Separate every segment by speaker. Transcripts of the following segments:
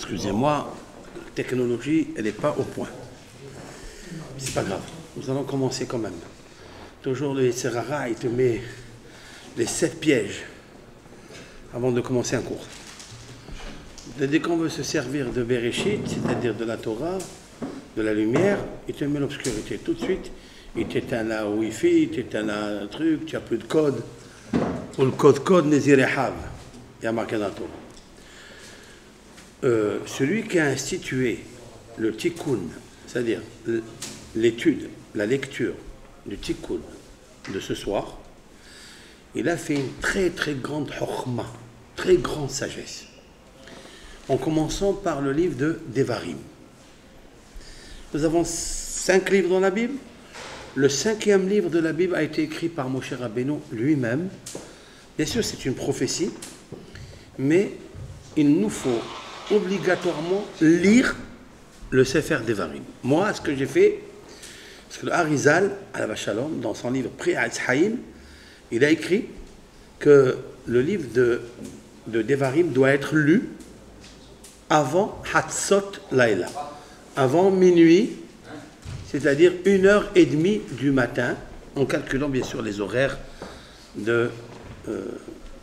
Speaker 1: Excusez-moi, la technologie, elle n'est pas au point. C'est pas grave, nous allons commencer quand même. Toujours le Serrara, il te met les 7 pièges avant de commencer un cours. Dès qu'on veut se servir de Bereshit, c'est-à-dire de la Torah, de la lumière, il te met l'obscurité. Tout de suite, il t'éteint la Wi-Fi, il t'éteint un truc, tu n'as plus de code. Ou le code Nézirehav. Il y a marqué dans la Torah. Celui qui a institué le tikkun, c'est-à-dire l'étude, la lecture du tikkun de ce soir, il a fait une très très grande chokhma, très grande sagesse. En commençant par le livre de Devarim. Nous avons 5 livres dans la Bible. Le 5e livre de la Bible a été écrit par Moshe Rabbeinu lui-même. Bien sûr, c'est une prophétie, mais il nous faut obligatoirement lire le Sefer Devarim. Moi, ce que j'ai fait, parce que le Arizal, Alav Shalom, dans son livre Pri-Etz Chaim, il a écrit que le livre de Devarim doit être lu avant Hatzot Laila, avant minuit, c'est-à-dire 1h30 du matin, en calculant bien sûr les horaires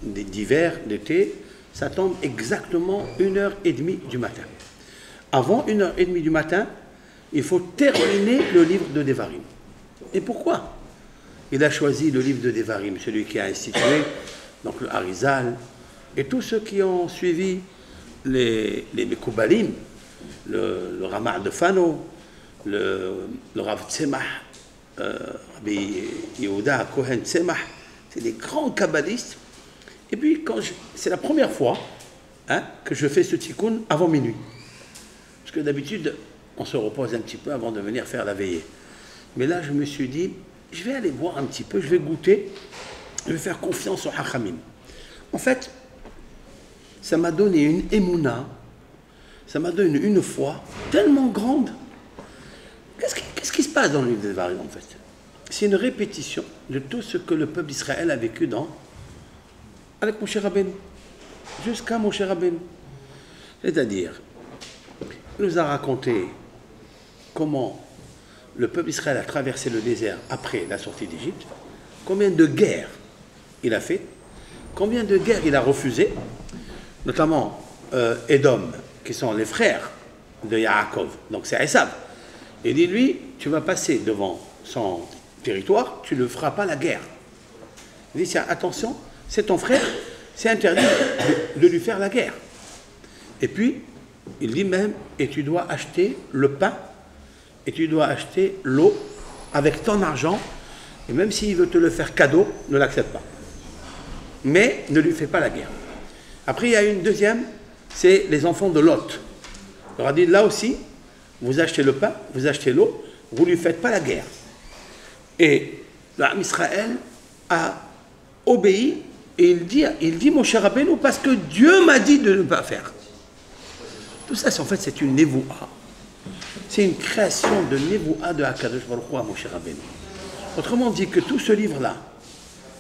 Speaker 1: d'hiver, d'été, ça tombe exactement 1h30 du matin. Avant 1h30 du matin, il faut terminer le livre de Devarim. Et pourquoi il a choisi le livre de Devarim, celui qui a institué, donc le Arizal, et tous ceux qui ont suivi les Mekoubalim, le Ramah de Fano, le Rav Tzemach, Rabbi Yehuda Cohen Tzemach, c'est des grands kabbalistes. Et puis, c'est la première fois que je fais ce tikkun avant minuit. Parce que d'habitude, on se repose un petit peu avant de venir faire la veillée. Mais là, je me suis dit, je vais aller voir un petit peu, je vais goûter, je vais faire confiance au Hachamim. En fait, ça m'a donné une émouna, ça m'a donné une foi tellement grande. Qu'est-ce qui se passe dans le livre de Devarim, en fait? C'est une répétition de tout ce que le peuple d'Israël a vécu avec Moshe Rabbeinu, jusqu'à Moshe Rabbeinu. C'est-à-dire, il nous a raconté comment le peuple d'Israël a traversé le désert après la sortie d'Égypte, combien de guerres il a fait, combien de guerres il a refusé, notamment Édom, qui sont les frères de Yaakov, donc c'est Esav. Il dit, lui, tu vas passer devant son territoire, tu ne feras pas la guerre. Il dit, tiens, attention, c'est ton frère, c'est interdit de lui faire la guerre. Et puis, il dit même, et tu dois acheter le pain, et tu dois acheter l'eau avec ton argent, et même s'il veut te le faire cadeau, ne l'accepte pas. Mais ne lui fais pas la guerre. Après, il y a une deuxième, c'est les enfants de Lot. Il leur a dit, là aussi, vous achetez le pain, vous achetez l'eau, vous ne lui faites pas la guerre. Et l'Am Israël a obéi, et il dit Moshe Rabbeinu, parce que Dieu m'a dit de ne pas faire. Tout ça, en fait, c'est une névoua. C'est une création de névoua de Hakadosh Baruch Hu à Moshe Rabbeinu. Autrement dit que tout ce livre-là,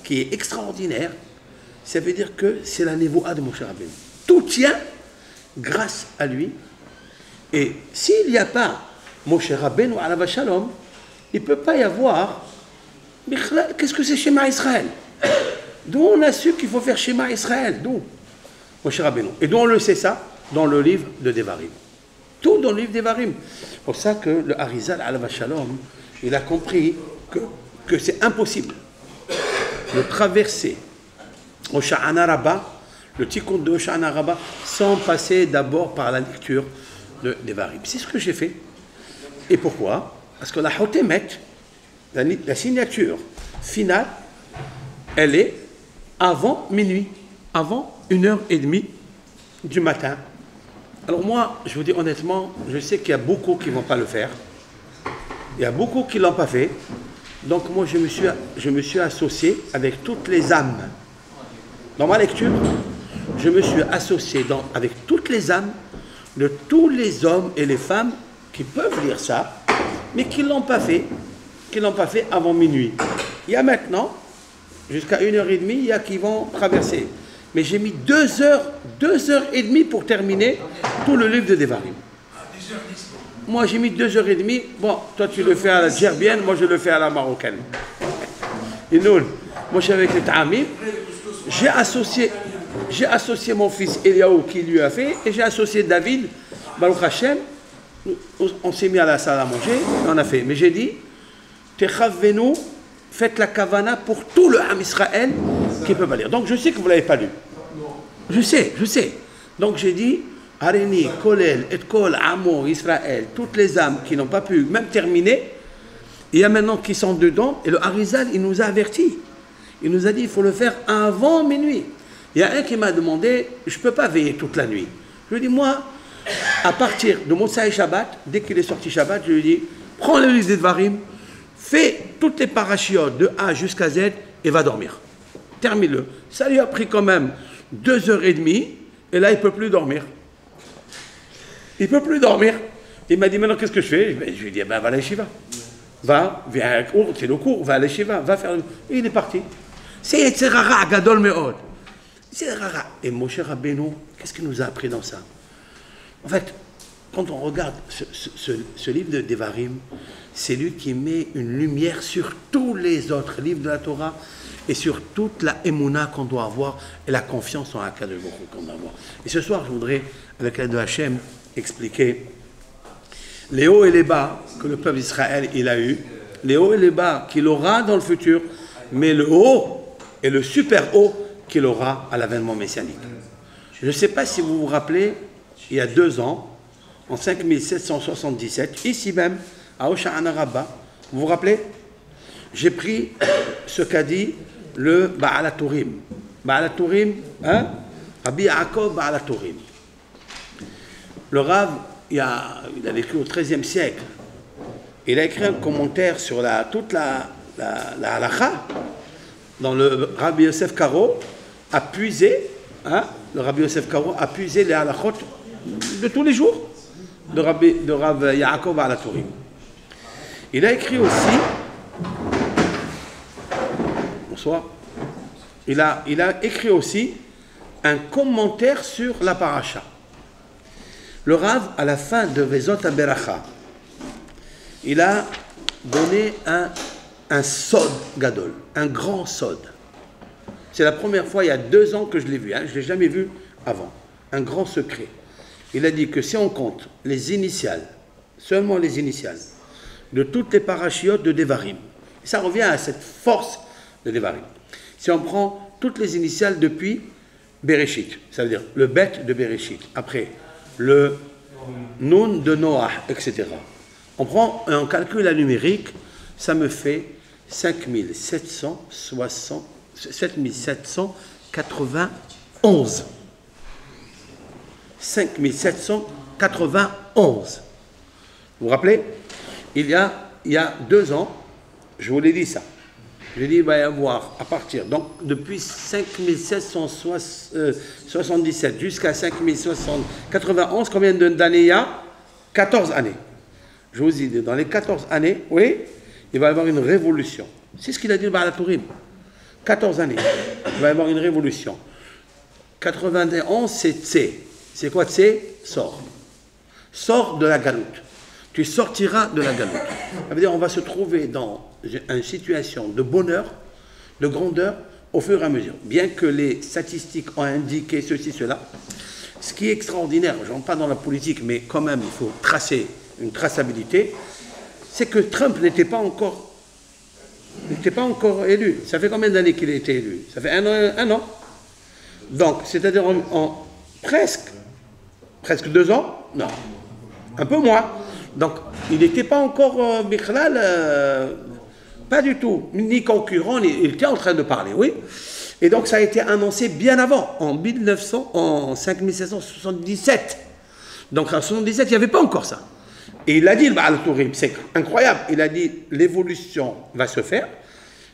Speaker 1: qui est extraordinaire, ça veut dire que c'est la névoua de Moshe Rabbeinu. Tout tient grâce à lui. Et s'il n'y a pas Moshe Rabbeinu Alav Shalom, il ne peut pas y avoir. Qu'est-ce que c'est Shema Israël? D'où on a su qu'il faut faire Shema Israël? D'où Moshe Rabbeinu. Et d'où on le sait ça? Dans le livre de Devarim. Tout dans le livre de Devarim. C'est pour ça que le Arizal Alav Shalom, il a compris que c'est impossible de traverser Hosha'ana Rabbah, le tikkun de Hosha'ana Rabbah, sans passer d'abord par la lecture de Devarim. C'est ce que j'ai fait. Et pourquoi? Parce que la Hotemet, la signature finale, elle est avant minuit, avant 1h30 du matin. Alors moi, je vous dis honnêtement, je sais qu'il y a beaucoup qui ne vont pas le faire. Il y a beaucoup qui ne l'ont pas fait. Donc moi, je me suis associé avec toutes les âmes. Dans ma lecture, je me suis associé avec toutes les âmes de tous les hommes et les femmes qui peuvent lire ça, mais qui ne l'ont pas fait, avant minuit. Il y a maintenant, jusqu'à 1h30, il y a qui vont traverser. Mais j'ai mis 2 heures et demie pour terminer tout le livre de Devarim. Moi, j'ai mis 2h30. Bon, toi, tu le fais à la gerbienne, moi, je le fais à la marocaine. Et nous, moi, je suis avec les Ta'amim. J'ai associé mon fils Eliaou qui lui a fait, et j'ai associé David, Baruch Hashem. On s'est mis à la salle à manger, et on a fait. Mais j'ai dit, Techavenu, faites la kavana pour tout le Ham Israël qui peut pas lire. Donc, je sais que vous ne l'avez pas lu. Je sais. Donc, j'ai dit, Areni, Kolel, Et Kol, Amo, Israël, toutes les âmes qui n'ont pas pu même terminer, il y a maintenant qui sont dedans, et le Harizal, il nous a avertis. Il nous a dit, il faut le faire avant minuit. Il y a un qui m'a demandé, je ne peux pas veiller toute la nuit. Je lui ai dit, moi, à partir de Motsai Shabbat, dès qu'il est sorti Shabbat, je lui ai dit, prends le livre de Devarim, fais toutes les parachiotes de A jusqu'à Z et va dormir. Termine-le. Ça lui a pris quand même 2h30, et là, il ne peut plus dormir. Il ne peut plus dormir. Il m'a dit, maintenant, qu'est-ce que je fais? Je lui ai dit, ben, va à l'Yeshiva. Va, viens, c'est le cours, va à l'Yeshiva, va faire... Et il est parti. C'est Yetzerara, Gadol Meod. C'est rara. Et Moshe Rabbeinu, qu'est-ce qu'il nous a appris dans ça? En fait, quand on regarde ce livre de Devarim, c'est lui qui met une lumière sur tous les autres livres de la Torah et sur toute la émouna qu'on doit avoir et la confiance en Akadosh Baruch Hu qu'on doit avoir. Et ce soir, je voudrais, avec l'aide de Hachem, expliquer les hauts et les bas que le peuple d'Israël il a eu, les hauts et les bas qu'il aura dans le futur, mais le haut et le super haut qu'il aura à l'avènement messianique. Je ne sais pas si vous vous rappelez, il y a 2 ans, en 5777, ici même, à Hosha'ana Rabbah, vous vous rappelez? J'ai pris ce qu'a dit le Baal HaTurim. Baal HaTurim, hein? Rabbi Yaakov Baal HaTurim. Le Rav, il a vécu au XIIIe siècle. Il a écrit un commentaire sur toute la halakha, dans le Rabbi Yosef Karo, a puisé, hein, le Rabbi Yosef Karo a puisé les halakhot de tous les jours de Rav Yaakov Baal HaTurim. Il a écrit aussi, bonsoir, il a écrit aussi un commentaire sur la paracha. Le Rav, à la fin de Vezot HaBeracha, il a donné un sod gadol, un grand sod. C'est la première fois, il y a 2 ans que je l'ai vu, hein, je ne l'ai jamais vu avant. Un grand secret. Il a dit que si on compte les initiales, seulement les initiales, de toutes les parachiotes de Devarim, ça revient à cette force de Devarim. Si on prend toutes les initiales depuis Bereshit, ça veut dire le Bet de Bereshit, après le Nun de Noah, etc. On prend et on calcule la numérique, ça me fait 5791. 5791. Vous vous rappelez? Il y a 2 ans, je vous l'ai dit ça. Je l'ai dit, il va y avoir à partir, donc depuis 5777 jusqu'à 5791, combien d'années il y a? 14 années. Je vous dis, dans les 14 années, oui, il va y avoir une révolution. C'est ce qu'il a dit le Baal HaTurim. 14 années, il va y avoir une révolution. 91, c'est Tsé. C'est quoi Tsé? Sors. Sors de la galoute. Tu sortiras de la galoute. Ça veut dire qu'on va se trouver dans une situation de bonheur, de grandeur, au fur et à mesure. Bien que les statistiques ont indiqué ceci, cela, ce qui est extraordinaire, je ne rentre pas dans la politique, mais quand même, il faut tracer une traçabilité, c'est que Trump n'était pas encore élu. Ça fait combien d'années qu'il a été élu? Ça fait un an. Donc, c'est-à-dire en presque 2 ans? Non, un peu moins. Donc, il n'était pas encore pas du tout, ni concurrent, il était en train de parler, oui. Et donc, ça a été annoncé bien avant, en 5777. Donc, en 1977, il n'y avait pas encore ça. Et il a dit, le Baal HaTurim, c'est incroyable, il a dit, l'évolution va se faire.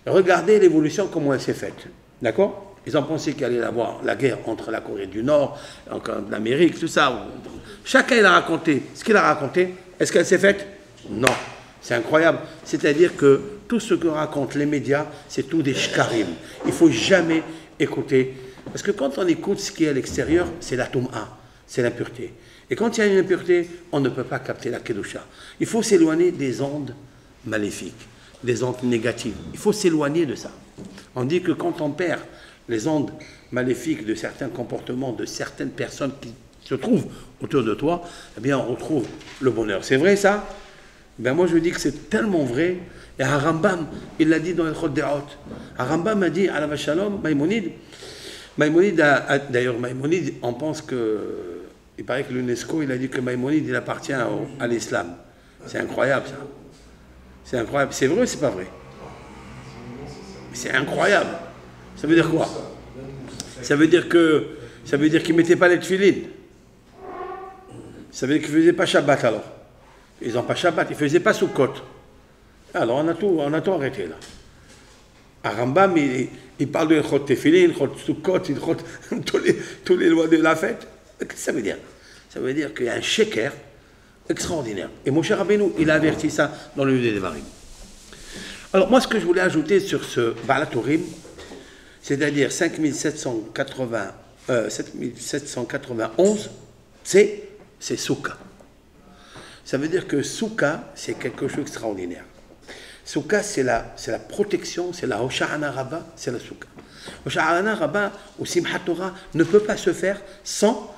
Speaker 1: Regardez l'évolution, comment elle s'est faite. D'accord? Ils ont pensé qu'il allait y avoir la guerre entre la Corée du Nord, l'Amérique, tout ça. Chacun, il a raconté ce qu'il a raconté. Est-ce qu'elle s'est faite? Non. C'est incroyable. C'est-à-dire que tout ce que racontent les médias, c'est tout des shkarim. Il ne faut jamais écouter. Parce que quand on écoute ce qui est à l'extérieur, c'est la toum'a. c'est l'impureté. Et quand il y a une impureté, on ne peut pas capter la Kedusha. Il faut s'éloigner des ondes maléfiques, des ondes négatives. Il faut s'éloigner de ça. On dit que quand on perd les ondes maléfiques de certains comportements, de certaines personnes qui se trouvent autour de toi, eh bien on retrouve le bonheur. C'est vrai ça? Ben moi je dis que c'est tellement vrai. Et Harambam, il l'a dit dans le Chod De'ot. Harambam a dit, Alav Shalom, Maïmonide, d'ailleurs Maïmonide, on pense que, il paraît que l'UNESCO, il a dit que Maïmonide, il appartient à l'islam. C'est incroyable ça. C'est incroyable. C'est vrai ou c'est pas vrai? C'est incroyable. Ça veut dire quoi? Ça veut dire qu'il ne mettait pas les tefilines. Ça veut dire qu'ils ne faisaient pas Shabbat alors. Ils n'ont pas Shabbat, ils ne faisaient pas Sukkot. Alors on a tout arrêté là. À Rambam, il parle de Chot Tefilin, Chot Sukkot, tous les lois de la fête. Qu'est-ce que ça veut dire? Ça veut dire qu'il y a un sheker extraordinaire. Et Moshe Rabbeinu, il a averti ça dans le livre des Devarim. Alors moi, ce que je voulais ajouter sur ce Baalat Urim, c'est-à-dire 7791, c'est Souka. Ça veut dire que Souka, c'est quelque chose d'extraordinaire. Souka, c'est la protection, c'est la Hosha'ana Rabbah, c'est la Souka. Hosha'ana Rabbah ou Simchat Torah ne peut pas se faire sans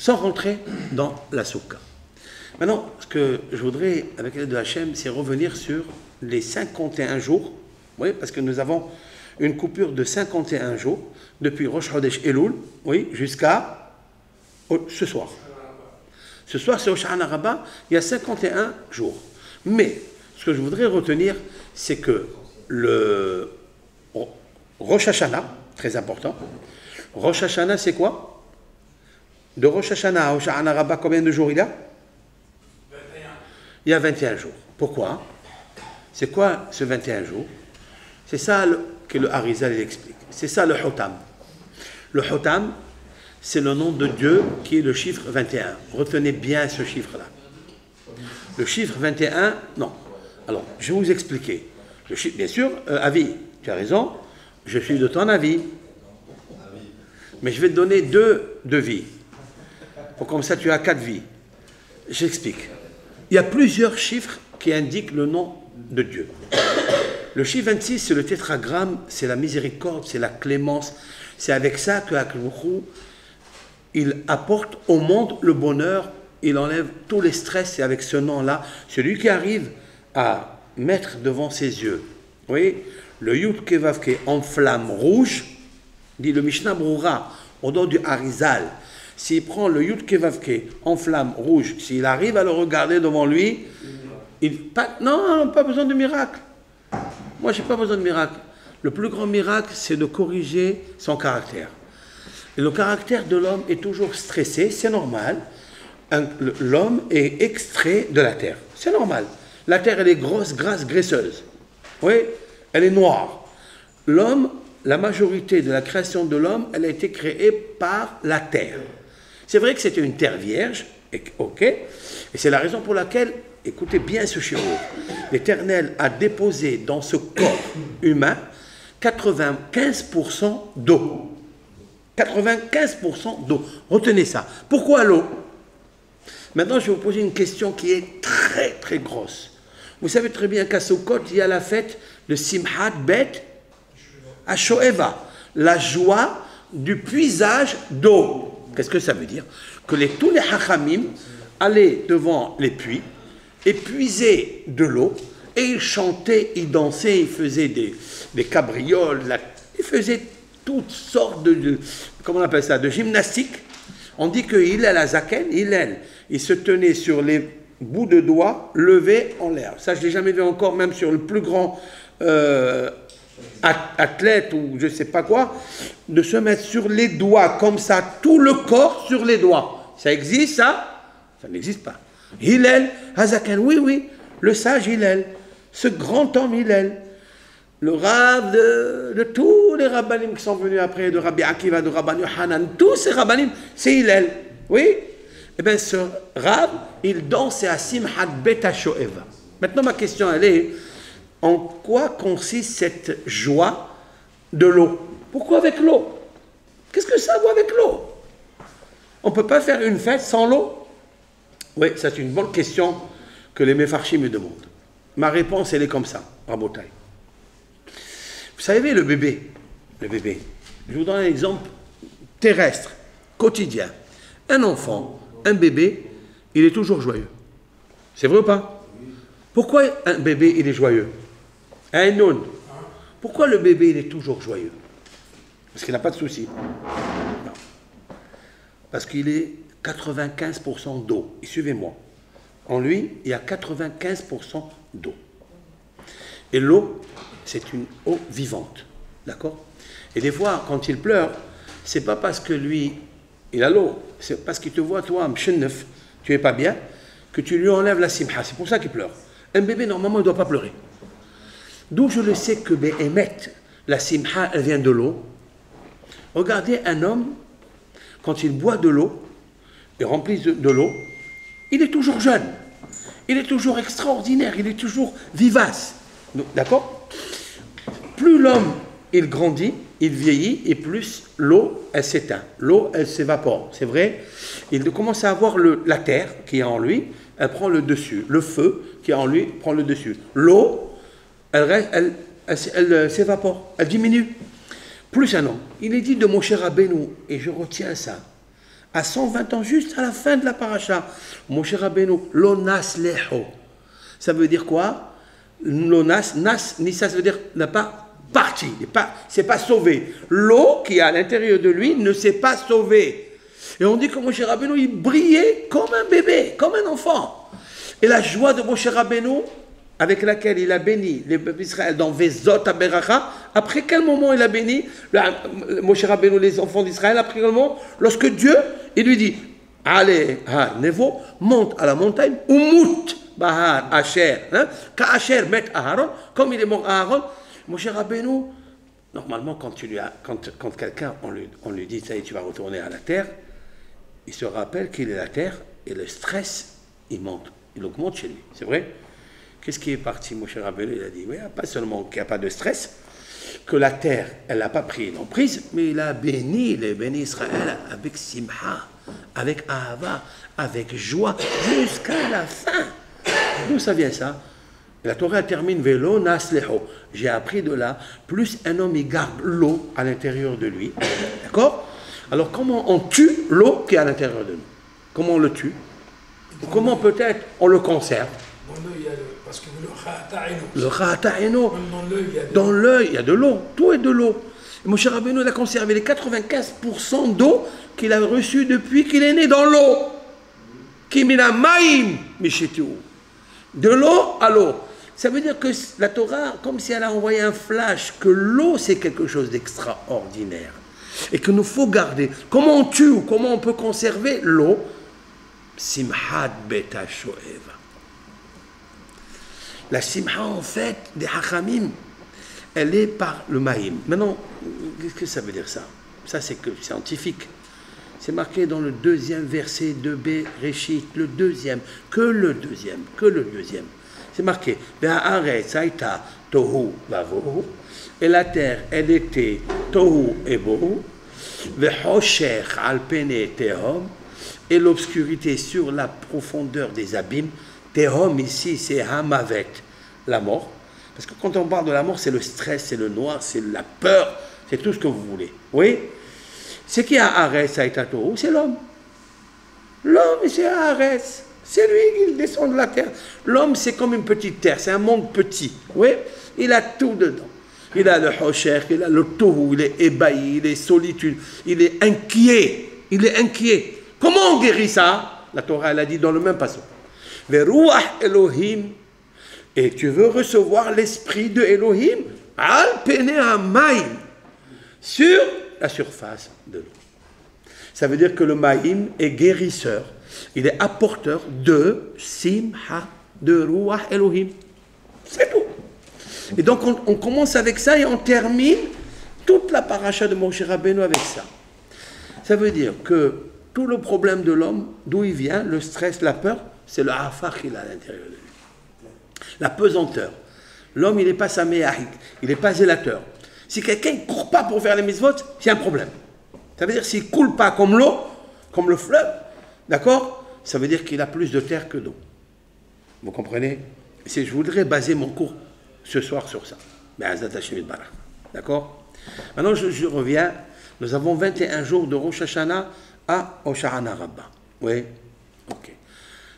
Speaker 1: rentrer dans la Souka. Maintenant, ce que je voudrais, avec l'aide de Hachem, c'est revenir sur les 51 jours, oui, parce que nous avons une coupure de 51 jours, depuis Rosh Chodesh Elul, oui, jusqu'à ce soir. Ce soir, c'est Hosha'ana Rabbah, il y a 51 jours. Mais, ce que je voudrais retenir, c'est que le Rosh Hashanah, très important, Rosh Hashanah, c'est quoi? De Rosh Hashanah à Hosha'ana Rabbah, combien de jours il y a? 21. Il y a 21 jours. Pourquoi? C'est quoi ce 21 jours? C'est ça que le Harizal explique. C'est ça le Hotam. Le Hotam, c'est le nom de Dieu qui est le chiffre 21. Retenez bien ce chiffre-là. Le chiffre 21, non. Alors, je vais vous expliquer. Le chiffre, bien sûr, avis, tu as raison, je suis de ton avis. Mais je vais te donner deux vies. Comme ça, tu as 4 vies. J'explique. Il y a plusieurs chiffres qui indiquent le nom de Dieu. Le chiffre 26, c'est le tétragramme, c'est la miséricorde, c'est la clémence. C'est avec ça que Akadosh il apporte au monde le bonheur, il enlève tous les stress. C'est avec ce nom-là, celui qui arrive à mettre devant ses yeux, oui, le Yud Kevavke en flamme rouge, dit le Mishnah Broura, au nom du Harizal. S'il prend le Yud Kevavke en flamme rouge, s'il arrive à le regarder devant lui, non, pas besoin de miracle. Moi, je n'ai pas besoin de miracle. Le plus grand miracle, c'est de corriger son caractère. Et le caractère de l'homme est toujours stressé, c'est normal. L'homme est extrait de la terre, c'est normal. La terre, elle est grosse, grasse, graisseuse. Oui, elle est noire. L'homme, la majorité de la création de l'homme, elle a été créée par la terre. C'est vrai que c'était une terre vierge, ok, et c'est la raison pour laquelle, écoutez bien ce chiffre, l'Éternel a déposé dans ce corps humain 95% d'eau. 95% d'eau. Retenez ça. Pourquoi l'eau? Maintenant, je vais vous poser une question qui est très, très grosse. Vous savez très bien qu'à Sukkot, il y a la fête de Simchat Bet HaShoeva, la joie du puisage d'eau. Qu'est-ce que ça veut dire? Que tous les Hachamim allaient devant les puits et puisaient de l'eau, et ils chantaient, ils dansaient, ils faisaient des cabrioles, ils faisaient toutes sortes comment on appelle ça, de gymnastique. On dit que Hillel Azaken, il se tenait sur les bouts de doigts levés en l'air. Ça, je ne l'ai jamais vu encore, même sur le plus grand athlète ou je ne sais pas quoi, de se mettre sur les doigts, comme ça, tout le corps sur les doigts. Ça existe, ça? Ça n'existe pas. Hillel Azaken, oui, le sage Hillel, ce grand homme Hillel, le rab de tous les rabbanim qui sont venus après, de Rabbi Akiva, de Rabban Yohanan, tous ces rabbanim, c'est Hillel. Oui? Eh bien, ce rab, il dansait à Simchat Bet HaShoeva. Maintenant, ma question, elle est, en quoi consiste cette joie de l'eau? Pourquoi avec l'eau? Qu'est-ce que ça a à voir avec l'eau? On ne peut pas faire une fête sans l'eau? Oui, c'est une bonne question que les Mefarchim me demandent. Ma réponse, elle est comme ça, Rabotai. Vous savez, le bébé, je vous donne un exemple terrestre, quotidien. Un enfant, un bébé, il est toujours joyeux. C'est vrai ou pas? Pourquoi un bébé, il est joyeux? Un non. Pourquoi le bébé, il est toujours joyeux? Parce qu'il n'a pas de soucis. Non. Parce qu'il est 95% d'eau. Et suivez-moi. En lui, il y a 95% d'eau. Et l'eau, c'est une eau vivante. D'accord? Et des fois, quand il pleure, c'est pas parce que lui, il a l'eau. C'est parce qu'il te voit, toi, mchenef, tu es pas bien, que tu lui enlèves la simha. C'est pour ça qu'il pleure. Un bébé, normalement, il ne doit pas pleurer. D'où je le sais que Béhémet, la simha, elle vient de l'eau. Regardez un homme, quand il boit de l'eau, il remplit de l'eau, il est toujours jeune, il est toujours extraordinaire, il est toujours vivace. D'accord? Plus l'homme, il grandit, il vieillit, et plus l'eau, elle s'éteint. L'eau, elle s'évapore, c'est vrai. Il commence à avoir la terre qui est en lui, elle prend le dessus. Le feu qui est en lui prend le dessus. L'eau, elle s'évapore, elle diminue. Plus un homme. Il est dit de Moshe Rabbeinu, et je retiens ça, à 120 ans, juste à la fin de la paracha, Moshe Rabbeinu, l'onas leho. Ça veut dire quoi? L'onas, nissa, ça veut dire n'a pas parti, c'est pas sauvé. L'eau qui est à l'intérieur de lui ne s'est pas sauvée. Et on dit que Moshe Rabbeinu, il brillait comme un bébé, comme un enfant. Et la joie de Moshe Rabbeinu, avec laquelle il a béni les peuples d'Israël dans Vezot Aberacha, après quel moment il a béni Moshe Rabbeinu, les enfants d'Israël, après quel moment? Lorsque Dieu, il lui dit, allez, Nevo, monte à la montagne, Umut Bahar Asher, Ka Asher met Aharon, comme il est mort à Aaron, Moshe Rabbeinu, normalement quand quelqu'un, on lui dit, ça y est, tu vas retourner à la terre, il se rappelle qu'il est la terre, et le stress, il monte, il augmente chez lui, c'est vrai? Qu'est-ce qui est parti, Moshe Rabbeinu? Il a dit, oui, pas seulement qu'il n'y a pas de stress, que la terre, elle n'a pas pris une emprise, mais il a béni les bénis Israël avec simha, avec ahava, avec joie, jusqu'à la fin. D'où ça vient ça? La Torah termine, Velo nasleho. J'ai appris de là, plus un homme, il garde l'eau à l'intérieur de lui. D'accord? Alors, comment on tue l'eau qui est à l'intérieur de nous? Comment on le tue? Comment peut-être on le conserve?
Speaker 2: Dans l'œil, il y a parce que le
Speaker 1: Khata'eno. Dans l'œil, il y a de l'eau. Tout est de l'eau. Moshe Rabbeinu a conservé les 95% d'eau qu'il a reçue depuis qu'il est né dans l'eau. Kimina maïm mishitu. De l'eau à l'eau. Ça veut dire que la Torah, comme si elle a envoyé un flash, que l'eau c'est quelque chose d'extraordinaire. Et que nous faut garder. Comment on tue ou comment on peut conserver l'eau? Simhat beta shoev. La simha, en fait, des hachamim, elle est par le maïm. Maintenant, qu'est-ce que ça veut dire ça? Ça, c'est que scientifique. C'est marqué dans le deuxième verset de Bereshit, le deuxième. C'est marqué, tohu vavohu, et la terre, elle était tohu et bohu, vehosher al pene tehom, et l'obscurité sur la profondeur des abîmes. Tehom ici, c'est Hamavet, la mort. Parce que quand on parle de la mort, c'est le stress, c'est le noir, c'est la peur, c'est tout ce que vous voulez. Oui? C'est qui a Arès, Saïtato? C'est l'homme. L'homme, c'est Arès. C'est lui qui descend de la terre. L'homme, c'est comme une petite terre, c'est un monde petit. Oui? Il a tout dedans. Il a le Hosher, il a le Tohu, il est ébahi, il est solitude, il est inquiet. Il est inquiet. Comment on guérit ça? La Torah, elle a dit dans le même passage. Veruach Elohim, et tu veux recevoir l'esprit de Elohim, al pene maïm, sur la surface de l'eau. Ça veut dire que le maïm est guérisseur, il est apporteur de simha, de ruach Elohim. C'est tout. Et donc on commence avec ça et on termine toute la paracha de Moshe Rabbeinu avec ça. Ça veut dire que tout le problème de l'homme, d'où il vient, le stress, la peur, c'est le hafar qu'il a à l'intérieur de lui. La pesanteur. L'homme, il n'est pas saméahik, il n'est pas zélateur. Si quelqu'un ne court pas pour faire les mitzvot, c'est un problème. Ça veut dire s'il ne coule pas comme l'eau, comme le fleuve, d'accord? Ça veut dire qu'il a plus de terre que d'eau. Vous comprenez? Je voudrais baser mon cours ce soir sur ça. D'accord? Maintenant, je reviens. Nous avons 21 jours de Rosh Hashanah à Hosha'ana Rabbah. Oui? Ok.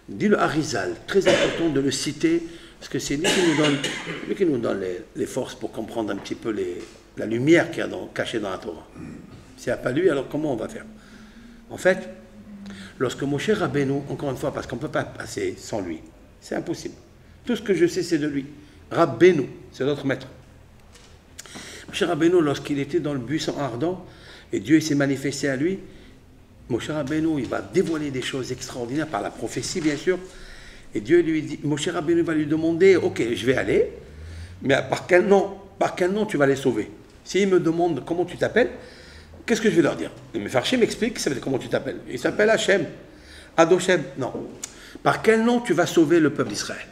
Speaker 1: Dit le Harizal, très important de le citer, parce que c'est lui qui nous donne les forces pour comprendre un petit peu la lumière qu'il y a cachée dans la Torah. S'il n'y a pas lui, alors comment on va faire? En fait, lorsque Moshe Rabbeinu, encore une fois, parce qu'on ne peut pas passer sans lui, c'est impossible. Tout ce que je sais, c'est de lui. Rabbeinu, c'est notre maître. Moshe Rabbeinu, lorsqu'il était dans le buisson ardent, et Dieu s'est manifesté à lui, Moshe Rabbeinu, il va dévoiler des choses extraordinaires par la prophétie, bien sûr. Et Dieu lui dit, Moshe Rabbeinu va lui demander, ok, je vais aller, mais par quel nom tu vas les sauver? S'ils me demandent comment tu t'appelles, qu'est-ce que je vais leur dire? Le Mefarshim m'explique, ça veut dire comment tu t'appelles. Il s'appelle Hachem, Adoshem. Non. Par quel nom tu vas sauver le peuple d'Israël?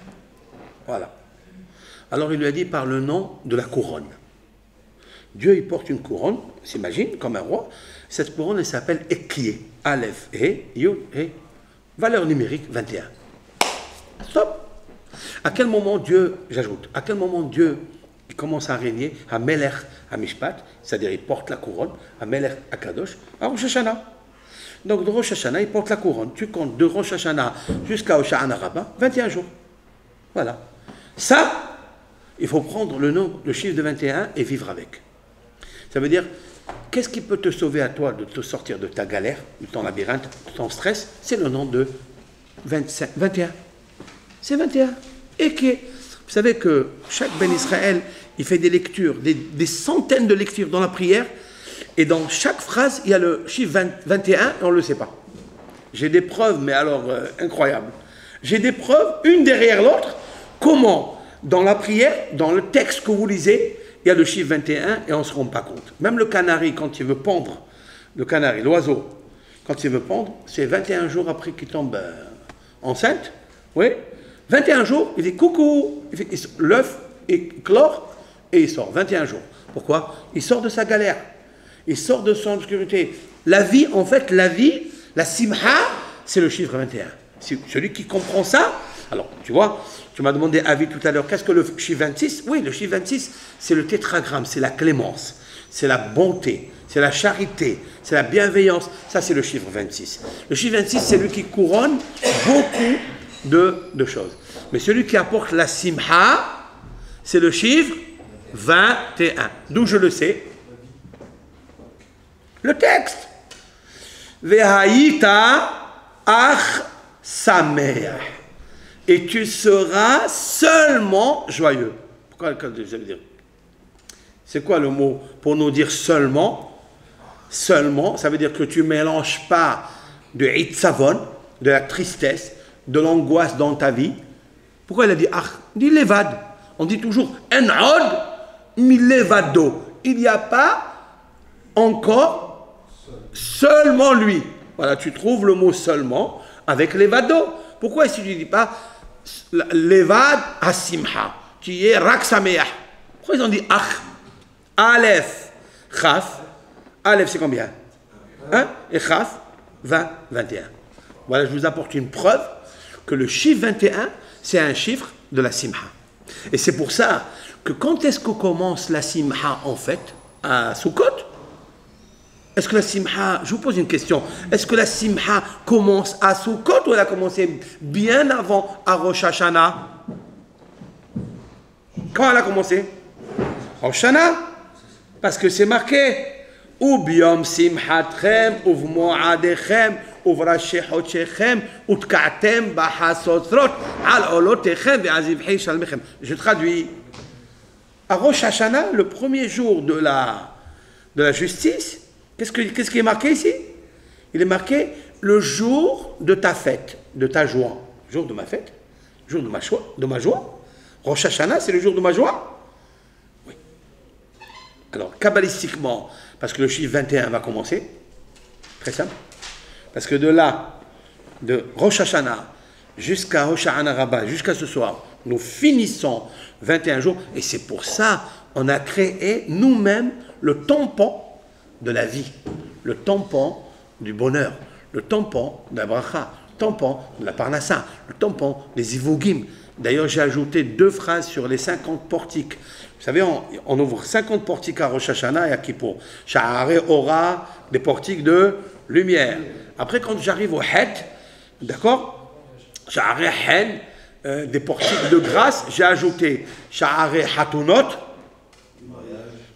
Speaker 1: Voilà. Alors il lui a dit par le nom de la couronne. Dieu, il porte une couronne, s'imagine, comme un roi. Cette couronne, elle s'appelle Ekié. Aleph, Yud, valeur numérique 21. Stop. À quel moment Dieu, j'ajoute, à quel moment Dieu il commence à régner à Melech, à Mishpat, c'est-à-dire il porte la couronne, à Melech, à Kadosh, à Rosh Hashanah. Donc de Rosh Hashanah, il porte la couronne. Tu comptes de Rosh Hashanah jusqu'à Hosha'ana Rabbah, 21 jours. Voilà. Ça, il faut prendre le chiffre de 21 et vivre avec. Ça veut dire, qu'est-ce qui peut te sauver à toi de te sortir de ta galère, de ton labyrinthe, de ton stress? C'est le nom de 21. C'est 21. Et qui est... Vous savez que chaque Ben Israël, il fait des lectures, des centaines de lectures dans la prière, et dans chaque phrase, il y a le chiffre 21, et on ne le sait pas. J'ai des preuves, mais alors incroyables. J'ai des preuves, une derrière l'autre, comment, dans la prière, dans le texte que vous lisez, il y a le chiffre 21 et on ne se rend pas compte. Même le canari, quand il veut pondre, le canari, l'oiseau, quand il veut pondre, c'est 21 jours après qu'il tombe enceinte. Oui. 21 jours, il dit coucou, l'œuf éclore et il sort. 21 jours. Pourquoi? Il sort de sa galère. Il sort de son obscurité. La vie, en fait, la simha, c'est le chiffre 21. Celui qui comprend ça, alors, tu vois, tu m'as demandé avis tout à l'heure, qu'est-ce que le chiffre 26? Oui, le chiffre 26, c'est le tétragramme, c'est la clémence, c'est la bonté, c'est la charité, c'est la bienveillance. Ça, c'est le chiffre 26. Le chiffre 26, c'est lui qui couronne beaucoup de choses. Mais celui qui apporte la simha, c'est le chiffre 21. D'où je le sais? Le texte. Vehaïta ach sameach. Et tu seras seulement joyeux. Pourquoi je veux dire? C'est quoi le mot pour nous dire seulement? Seulement, ça veut dire que tu ne mélanges pas de hitzavon, de la tristesse, de l'angoisse dans ta vie. Pourquoi il a dit ach? Dit levad. On dit toujours en'od mi levado. Il n'y a pas encore seulement lui. Voilà, tu trouves le mot seulement avec levado. Pourquoi ici tu ne dis pas levad asimha, qui est rak sameach? Pourquoi ils ont dit ach? Aleph, chaf. Aleph, c'est combien? 1 et chaf, 20, 21. Voilà, je vous apporte une preuve que le chiffre 21, c'est un chiffre de la simha. Et c'est pour ça que quand est-ce qu'on commence la simha en fait? À Sukkot? Est-ce que la simha, je vous pose une question, est-ce que la simha commence à Sukkot ou elle a commencé bien avant à Rosh Hashanah? Quand elle a commencé? Rosh Hashanah? Parce que c'est marqué Ubiom simhatchem uvmoadechem uvrashi hochechem utka'tem bahasotrot al olotechem ve'azivhi shalmechem. Je traduis. À Rosh Hashanah, le premier jour de la justice, qu'est-ce qui est marqué ici? Il est marqué le jour de ta fête, de ta joie. Jour de ma fête, jour de ma joie. Rosh Hashanah, c'est le jour de ma joie? Oui. Alors, kabbalistiquement, parce que le chiffre 21 va commencer, très simple, parce que de là, de Rosh Hashanah jusqu'à Hosha'ana Rabbah, jusqu'à ce soir, nous finissons 21 jours, et c'est pour ça qu'on a créé nous-mêmes le tampon de la vie, le tampon du bonheur, le tampon de la bracha, le tampon de la parnassa, le tampon des ivogim. D'ailleurs, j'ai ajouté 2 phrases sur les 50 portiques. Vous savez, on ouvre 50 portiques à Rosh Hashanah et à Kippour. Sha'are Ora, des portiques de lumière. Après, quand j'arrive au Het, d'accord, Sha'are Hen, des portiques de grâce, j'ai ajouté Sha'are Hatunot,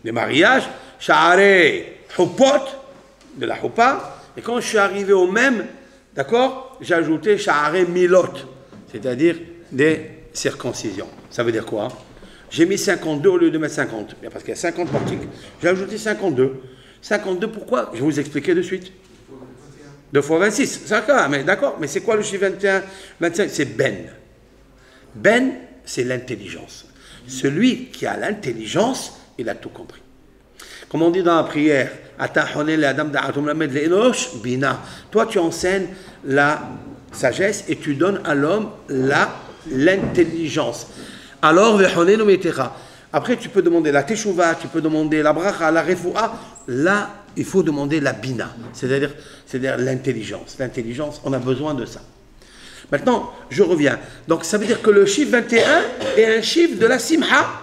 Speaker 1: des mariages, Sha'are Hupot, de la Hupa, et quand je suis arrivé au même, d'accord, j'ai ajouté Sha'are Milot, c'est-à-dire des circoncisions. Ça veut dire quoi? J'ai mis 52 au lieu de mettre 50, parce qu'il y a 50 portiques, j'ai ajouté 52. 52, pourquoi? Je vais vous expliquer de suite. 2 fois 26, c'est ça, mais d'accord, mais c'est quoi le chiffre 21, 25? C'est Ben. Ben, c'est l'intelligence. Celui qui a l'intelligence, il a tout compris. Comme on dit dans la prière, toi tu enseignes la sagesse et tu donnes à l'homme l'intelligence. Alors, après tu peux demander la teshuva, tu peux demander la bracha, la refoua. Là, il faut demander la bina, c'est-à-dire l'intelligence. L'intelligence, on a besoin de ça. Maintenant, je reviens. Donc, ça veut dire que le chiffre 21 est un chiffre de la simha.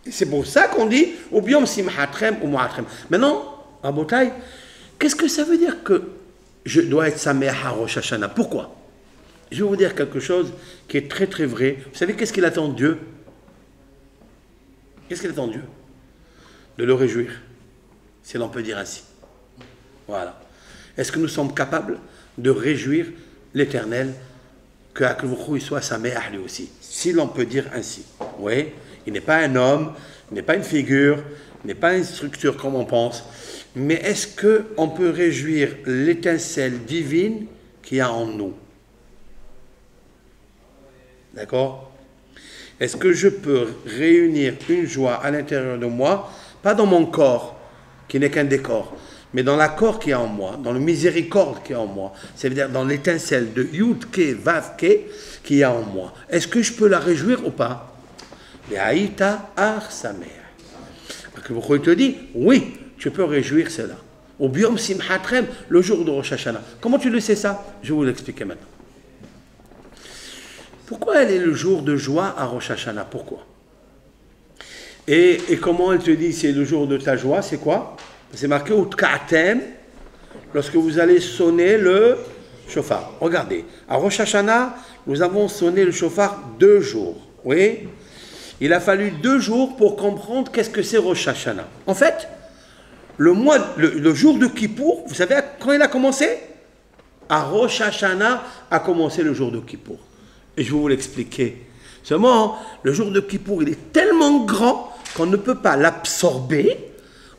Speaker 1: Et c'est pour ça qu'on dit ou biom simhatrem ou moatrem. Maintenant, à Botaï, qu'est-ce que ça veut dire que je dois être sameach à Rosh Hashanah? Pourquoi? Je vais vous dire quelque chose qui est très très vrai. Vous savez qu'est-ce qu'il attend de Dieu? Qu'est-ce qu'il attend de Dieu? De le réjouir, si l'on peut dire ainsi. Voilà. Est-ce que nous sommes capables de réjouir l'Éternel, que Akhlvoukhou soit sameach lui aussi, si l'on peut dire ainsi? Oui. Il n'est pas un homme, il n'est pas une figure, il n'est pas une structure comme on pense. Mais est-ce qu'on peut réjouir l'étincelle divine qu'il y a en nous? D'accord? Est-ce que je peux réunir une joie à l'intérieur de moi, pas dans mon corps, qui n'est qu'un décor, mais dans l'accord qui est en moi, dans le miséricorde qui est en moi, c'est-à-dire dans l'étincelle de Yud Ke Vav Ke qui est en moi? Est-ce que je peux la réjouir ou pas? Et Aïta Ar Samer. Il te dit, oui, tu peux réjouir cela. Au biom simhatrem, le jour de Rosh Hashanah. Comment tu le sais ça? Je vais vous l'expliquer maintenant. Pourquoi elle est le jour de joie à Rosh Hashanah? Pourquoi? Et comment elle te dit c'est le jour de ta joie? C'est quoi? C'est marqué au Tka'atem, lorsque vous allez sonner le shofar. Regardez, à Rosh Hashanah, nous avons sonné le shofar 2 jours. Oui? Il a fallu 2 jours pour comprendre qu'est-ce que c'est Rosh Hashanah. En fait, le jour de Kippour, vous savez quand il a commencé? À Rosh Hashanah a commencé le jour de Kippour. Et je vais vous l'expliquer. Seulement, le jour de Kippour, il est tellement grand qu'on ne peut pas l'absorber,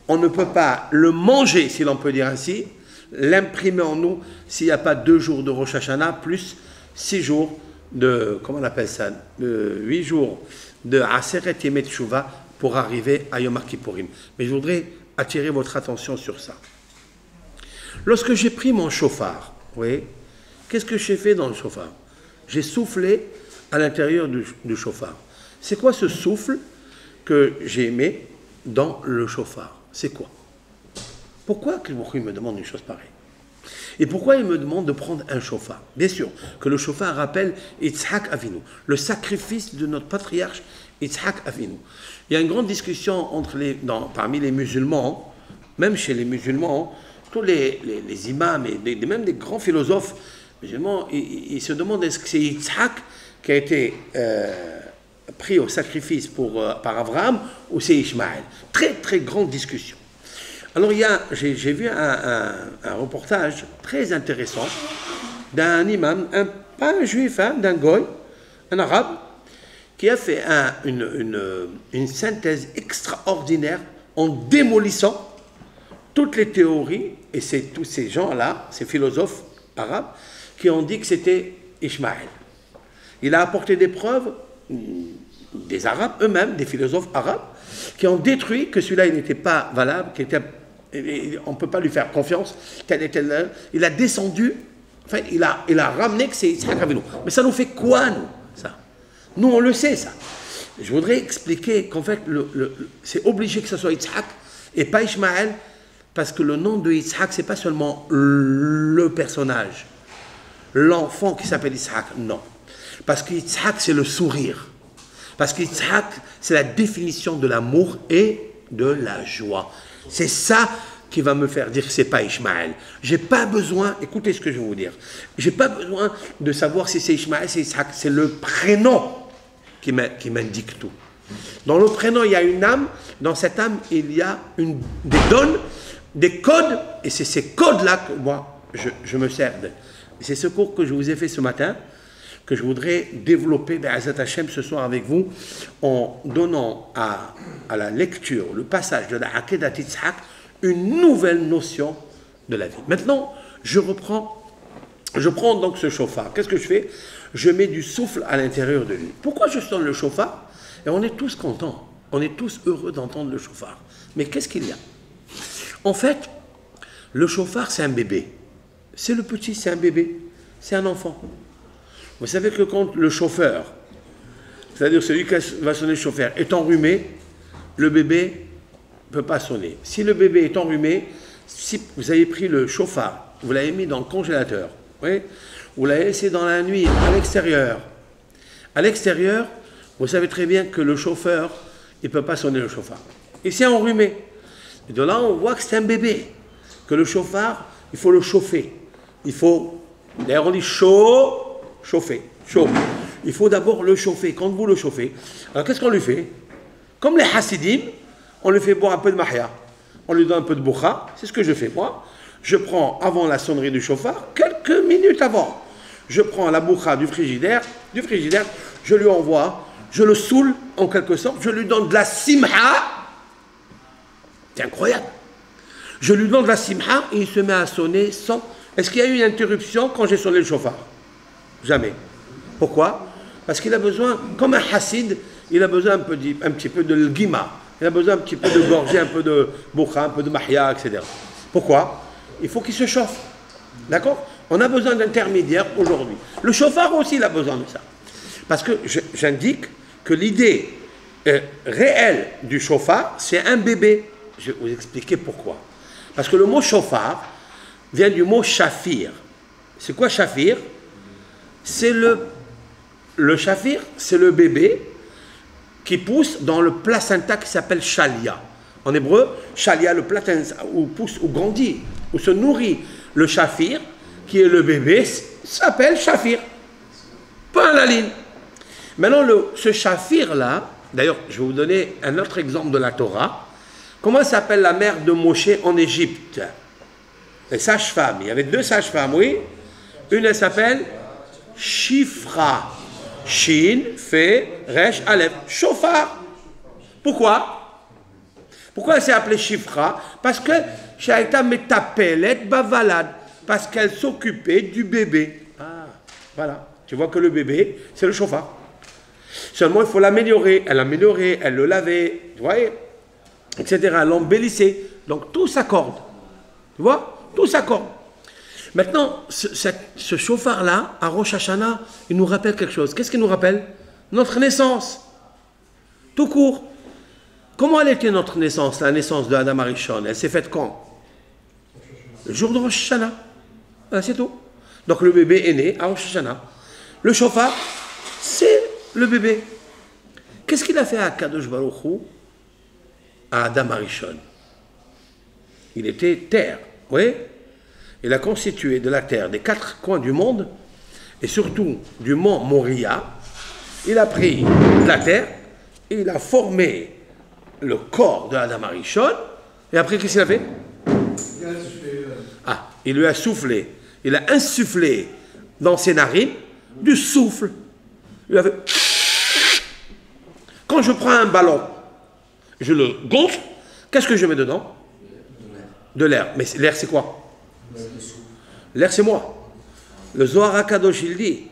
Speaker 1: on ne peut pas le manger, si l'on peut dire ainsi, l'imprimer en nous s'il n'y a pas 2 jours de Rosh Hashanah plus 6 jours de, comment on appelle ça, de 8 jours de Aseret Yemet Tshuva pour arriver à Yom Kippourim. Mais je voudrais attirer votre attention sur ça. Lorsque j'ai pris mon chauffard, oui, qu'est-ce que j'ai fait dans le chauffard? J'ai soufflé à l'intérieur du chauffard. C'est quoi ce souffle que j'ai mis dans le chauffard? C'est quoi? Pourquoi il me demande une chose pareille? Et pourquoi il me demande de prendre un chauffard? Bien sûr, que le chauffard rappelle Yitzhak Avinu, le sacrifice de notre patriarche Yitzhak Avinu. Il y a une grande discussion parmi les musulmans, même chez les musulmans, tous les imams et même des grands philosophes musulmans, ils se demandent est-ce que c'est Yitzhak qui a été pris au sacrifice par Abraham ou c'est Ishmaël. Très très grande discussion. Alors j'ai vu un reportage très intéressant d'un imam, pas un juif, d'un goy, un arabe, qui a fait une synthèse extraordinaire en démolissant toutes les théories, et c'est tous ces gens-là, ces philosophes arabes, qui ont dit que c'était Ishmaël. Il a apporté des preuves des Arabes eux-mêmes, des philosophes arabes, qui ont détruit que celui-là il n'était pas valable, on ne peut pas lui faire confiance, tel et tel. Il a descendu, enfin, il a ramené que c'est Yitzhak Avinu. Mais ça nous fait quoi, nous, ça? Nous, on le sait, ça. Je voudrais expliquer qu'en fait, c'est obligé que ce soit Yitzhak et pas Ishmaël, Parce que le nom de Yitzhak, ce n'est pas seulement le personnage, l'enfant qui s'appelle Yitzhak, non. Parce que Yitzhak, c'est le sourire. Parce que Yitzhak, c'est la définition de l'amour et de la joie. C'est ça qui va me faire dire que ce n'est pas Ishmaël. Je n'ai pas besoin, écoutez ce que je vais vous dire, je n'ai pas besoin de savoir si c'est Ishmaël, c'est Yitzhak, c'est le prénom qui m'indique tout. Dans le prénom, il y a une âme, dans cette âme, il y a des donnes, des codes, et c'est ces codes-là que moi, je me sers de. C'est ce cours que je vous ai fait ce matin, que je voudrais développer Be'ezrat Hashem ce soir avec vous, en donnant à la lecture, le passage de la Akedat Yitzhak, une nouvelle notion de la vie. Maintenant, je prends donc ce chauffard. Qu'est-ce que je fais? Je mets du souffle à l'intérieur de lui. Pourquoi je sonne le chauffard? Et on est tous contents, on est tous heureux d'entendre le chauffard. Mais qu'est-ce qu'il y a? En fait, le chauffard, c'est un bébé. C'est le petit, c'est un bébé, c'est un enfant. Vous savez que quand le chauffeur, c'est-à-dire celui qui va sonner le chauffeur, est enrhumé, le bébé ne peut pas sonner. Si le bébé est enrhumé, si vous avez pris le chauffard, vous l'avez mis dans le congélateur, oui, vous l'avez laissé dans la nuit à l'extérieur. À l'extérieur, vous savez très bien que le chauffeur, il ne peut pas sonner le chauffard. Et c'est enrhumé. Et de là, on voit que c'est un bébé. Que le chauffard, il faut le chauffer. Il faut, d'ailleurs on dit chaud, chauffer, chaud. Il faut d'abord le chauffer. Quand vous le chauffez, alors qu'est-ce qu'on lui fait? Comme les Hasidim, on lui fait boire un peu de mahya. On lui donne un peu de boukha. C'est ce que je fais moi. Je prends, avant la sonnerie du chauffard, quelques minutes avant, je prends la boukha du frigidaire, je lui envoie, je le saoule en quelque sorte, je lui donne de la simha. C'est incroyable. Je lui donne de la simha et il se met à sonner sans... Est-ce qu'il y a eu une interruption quand j'ai sonné le chauffard? Jamais. Pourquoi? Parce qu'il a besoin, comme un hassid, il a besoin un petit peu de l'gima. Il a besoin un petit peu de gorgée, un peu de boukha, un peu de mahya, etc. Pourquoi? Il faut qu'il se chauffe. D'accord? On a besoin d'intermédiaires aujourd'hui. Le chauffard aussi, il a besoin de ça. Parce que j'indique que l'idée réelle du chauffard, c'est un bébé. Je vais vous expliquer pourquoi. Parce que le mot chauffard vient du mot shafir. C'est quoi shafir? C'est le shafir, c'est le bébé qui pousse dans le placenta qui s'appelle chalia. En hébreu, chalia, le placenta, où pousse, où grandit, où se nourrit le shafir, qui est le bébé, s'appelle shafir. Pas la ligne. Maintenant, ce shafir-là, d'ailleurs, je vais vous donner un autre exemple de la Torah. Comment s'appelle la mère de Moshe en Égypte? Les sages-femmes. Il y avait 2 sages-femmes, oui. Une, elle s'appelle Shifra. Shin, Fe, Resh, Aleph. Chauffard. Pourquoi? Pourquoi elle s'est appelée Shifra? Parce que Shaita Metapelet Bavalad. Parce qu'elle s'occupait du bébé. Ah, voilà. Tu vois que le bébé, c'est le chauffard. Seulement, il faut l'améliorer. Elle l'améliorait, elle le lavait, vous voyez, etc. Elle l'embellissait. Donc, tout s'accorde. Tu vois? Tout s'accorde. Maintenant, ce chauffard-là, à Rosh Hashanah, il nous rappelle quelque chose. Qu'est-ce qu'il nous rappelle? Notre naissance. Tout court. Comment elle était notre naissance, la naissance de Adam Arishon? Elle s'est faite quand? Le jour de Rosh Hashanah. Voilà, c'est tout. Donc, le bébé est né à Rosh Hashanah. Le chauffard, c'est le bébé. Qu'est-ce qu'il a fait à Kadosh Baruch Hu, à Adam Arishon? Il était terre, oui. Il a constitué de la terre des 4 coins du monde, et surtout du mont Moria. Il a pris de la terre, et il a formé le corps de Adam Arishon, et après, qu'est-ce qu'il a fait? Ah, il lui a soufflé, il a insufflé dans ses narines du souffle. Il a fait... Quand je prends un ballon, je le gonfle, qu'est-ce que je mets dedans? De l'air. Mais l'air, c'est quoi? L'air, c'est moi. Le Zohar HaKadosh, il dit,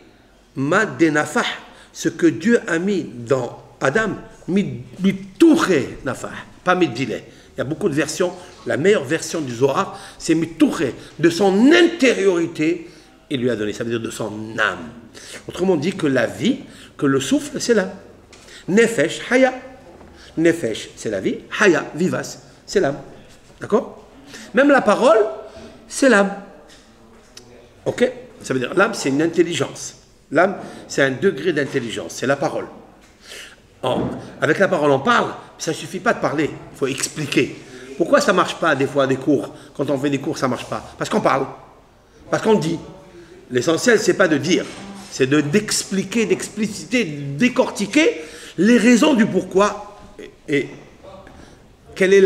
Speaker 1: Ma denafah, ce que Dieu a mis dans Adam, mitouche nafah, pas midile. Il y a beaucoup de versions. La meilleure version du Zohar, c'est mitouche, de son intériorité, il lui a donné. Ça veut dire de son âme. Autrement dit que la vie, que le souffle, c'est l'âme. Nefesh, haya. Nefesh, c'est la vie. Haya, vivace, c'est l'âme. D'accord? Même la parole, c'est l'âme. Ok? Ça veut dire, l'âme, c'est une intelligence. L'âme, c'est un degré d'intelligence, c'est la parole. Avec la parole, on parle, ça ne suffit pas de parler, il faut expliquer. Pourquoi ça ne marche pas des fois des cours? Quand on fait des cours, ça ne marche pas. Parce qu'on parle, parce qu'on dit. L'essentiel, ce n'est pas de dire, c'est d'expliquer, d'expliciter, de décortiquer les raisons du pourquoi et quelle est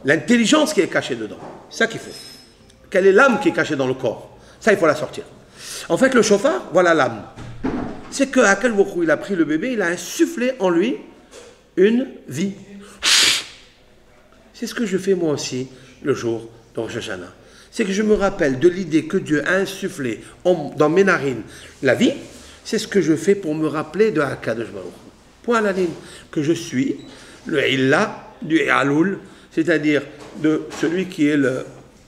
Speaker 1: l'intelligence qui est cachée dedans. C'est ça qu'il faut. Quelle est l'âme qui est cachée dans le corps? Ça, il faut la sortir. En fait, le chauffard, voilà l'âme. C'est qu'à quel moment il a pris le bébé, il a insufflé en lui une vie. C'est ce que je fais moi aussi le jour de Rosh Hashanah. C'est que je me rappelle de l'idée que Dieu a insufflé dans mes narines la vie. C'est ce que je fais pour me rappeler de Akadosh Baruch Hu. Point à la ligne. Que je suis le Illa du Aloul, c'est-à-dire de celui qui est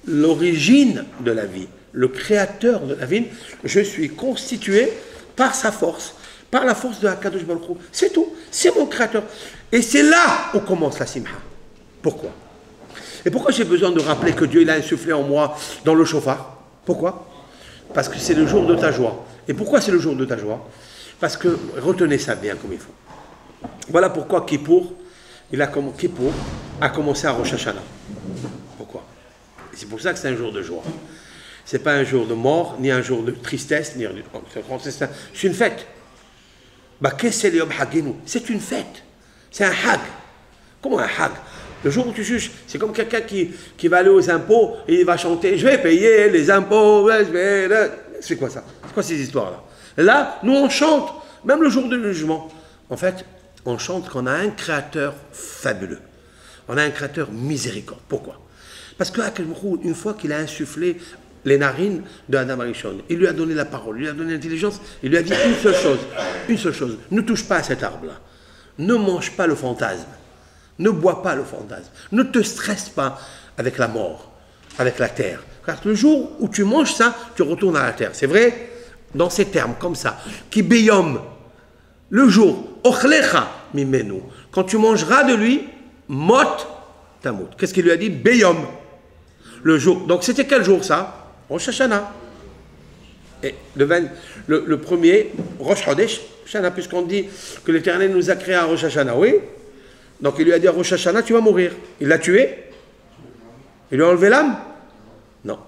Speaker 1: l'origine de la vie, le créateur de la vie. Je suis constitué par sa force, par la force de Akadosh Baruch Hu. C'est tout. C'est mon créateur. Et c'est là où commence la simha. Pourquoi? Et pourquoi j'ai besoin de rappeler que Dieu il a insufflé en moi dans le chauffard? Pourquoi? Parce que c'est le jour de ta joie. Et pourquoi c'est le jour de ta joie? Parce que, retenez ça bien comme il faut. Voilà pourquoi Kippour a commencé à Rosh Hashanah. Pourquoi? C'est pour ça que c'est un jour de joie. Ce n'est pas un jour de mort, ni un jour de tristesse, ni c'est une fête. C'est une fête. C'est un hag. Comment un hag? Le jour où tu juges, c'est comme quelqu'un qui va aller aux impôts et il va chanter « Je vais payer les impôts, c'est quoi ça? C'est quoi ces histoires-là? Là, nous on chante, même le jour du jugement. En fait, on chante qu'on a un créateur fabuleux. On a un créateur miséricorde. Pourquoi? Parce qu'une fois qu'il a insufflé les narines de Adam Arishon, il lui a donné la parole, il lui a donné l'intelligence, il lui a dit une seule chose, ne touche pas à cet arbre-là, ne mange pas le fantasme. Ne bois pas le fantasme. Ne te stresse pas avec la mort, avec la terre. Car le jour où tu manges ça, tu retournes à la terre. C'est vrai? Dans ces termes, comme ça. Ki beyom. Le jour. Ochlecha mimenu. Quand tu mangeras de lui, mot tamut. Qu'est-ce qu'il lui a dit? Beyom. Le jour. Donc c'était quel jour ça? Rosh Hashanah. Et le premier, Rosh Chodesh Hashanah, puisqu'on dit que l'Éternel nous a créé à Rosh Hashanah. Oui? Donc il lui a dit à Rosh Hashanah, tu vas mourir. Il l'a tué? Il lui a enlevé l'âme? Non.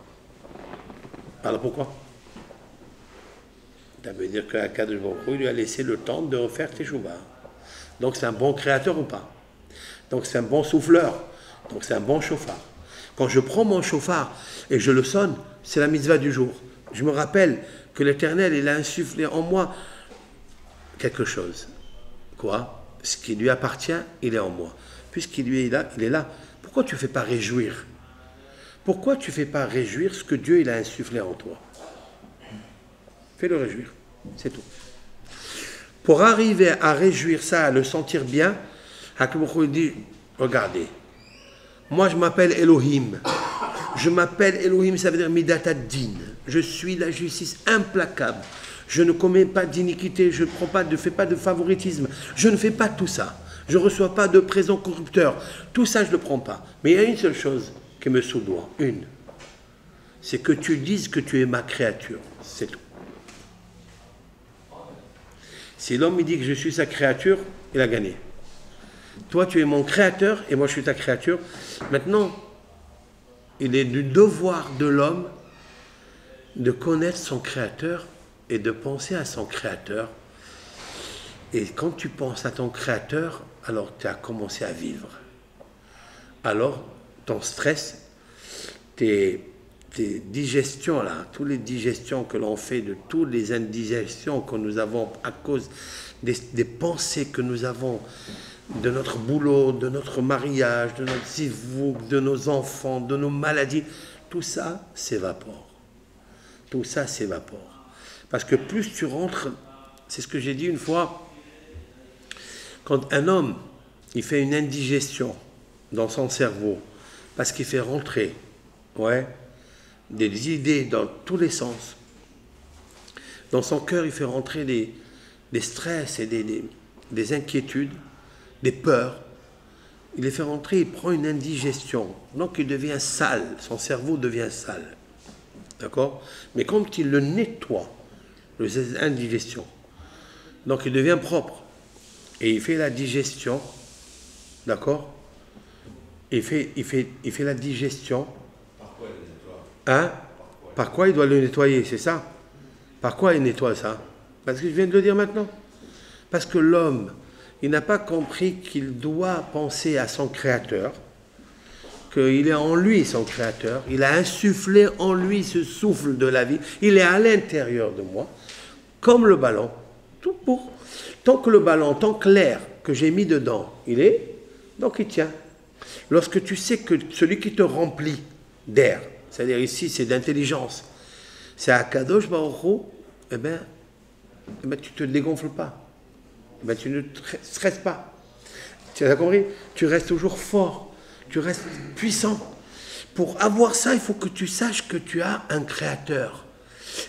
Speaker 1: Alors pourquoi? Ça veut dire qu'Akadosh Baruch Hu lui a laissé le temps de refaire Teshuvah. Donc c'est un bon créateur ou pas? Donc c'est un bon souffleur. Donc c'est un bon chauffard. Quand je prends mon chauffard et je le sonne, c'est la mitzvah du jour. Je me rappelle que l'Éternel, il a insufflé en moi quelque chose. Quoi? Ce qui lui appartient, il est en moi. Puisqu'il est là, il est là. Pourquoi tu ne fais pas réjouir? Pourquoi tu ne fais pas réjouir ce que Dieu il a insufflé en toi? Fais-le réjouir, c'est tout. Pour arriver à réjouir ça, à le sentir bien, Akadosh dit, regardez, moi je m'appelle Elohim. Je m'appelle Elohim, ça veut dire Midat ad-Din. Je suis la justice implacable. Je ne commets pas d'iniquité, je ne fais pas de favoritisme, je ne fais pas tout ça. Je ne reçois pas de présents corrupteurs. Tout ça, je ne le prends pas. Mais il y a une seule chose qui me soudoie, c'est que tu dises que tu es ma créature. C'est tout. Si l'homme me dit que je suis sa créature, il a gagné. Toi, tu es mon créateur et moi, je suis ta créature. Maintenant, il est du devoir de l'homme de connaître son créateur et de penser à son créateur. Et quand tu penses à ton créateur, alors tu as commencé à vivre. Alors, ton stress, tes digestions, là, toutes les digestions que l'on fait, de toutes les indigestions que nous avons à cause des pensées que nous avons, de notre boulot, de notre mariage, de notre zivouk, de nos enfants, de nos maladies, tout ça s'évapore. Tout ça s'évapore. Parce que plus tu rentres, c'est ce que j'ai dit une fois, quand un homme, il fait une indigestion dans son cerveau, parce qu'il fait rentrer, des idées dans tous les sens, dans son cœur, il fait rentrer des stress et des inquiétudes, des peurs, il les fait rentrer, il prend une indigestion. Donc il devient sale, son cerveau devient sale. D'accord? Mais quand il le nettoie, l'indigestion, donc il devient propre. Et il fait la digestion. D'accord? Il fait la digestion.
Speaker 3: Par quoi il le nettoie?
Speaker 1: Hein? Par quoi il doit le nettoyer, c'est ça? Par quoi il nettoie ça? Parce que je viens de le dire maintenant. Parce que l'homme, il n'a pas compris qu'il doit penser à son créateur, qu'il est en lui son créateur, il a insufflé en lui ce souffle de la vie, il est à l'intérieur de moi, comme le ballon, tout pour. Tant que le ballon, tant que l'air que j'ai mis dedans, il est, donc il tient. Lorsque tu sais que celui qui te remplit d'air, c'est-à-dire ici c'est d'intelligence, c'est Akadosh Baruch Hu, eh ben, tu ne te dégonfles pas. Ben, tu ne te stresses pas. Tu as compris? Tu restes toujours fort. Tu restes puissant. Pour avoir ça, il faut que tu saches que tu as un créateur.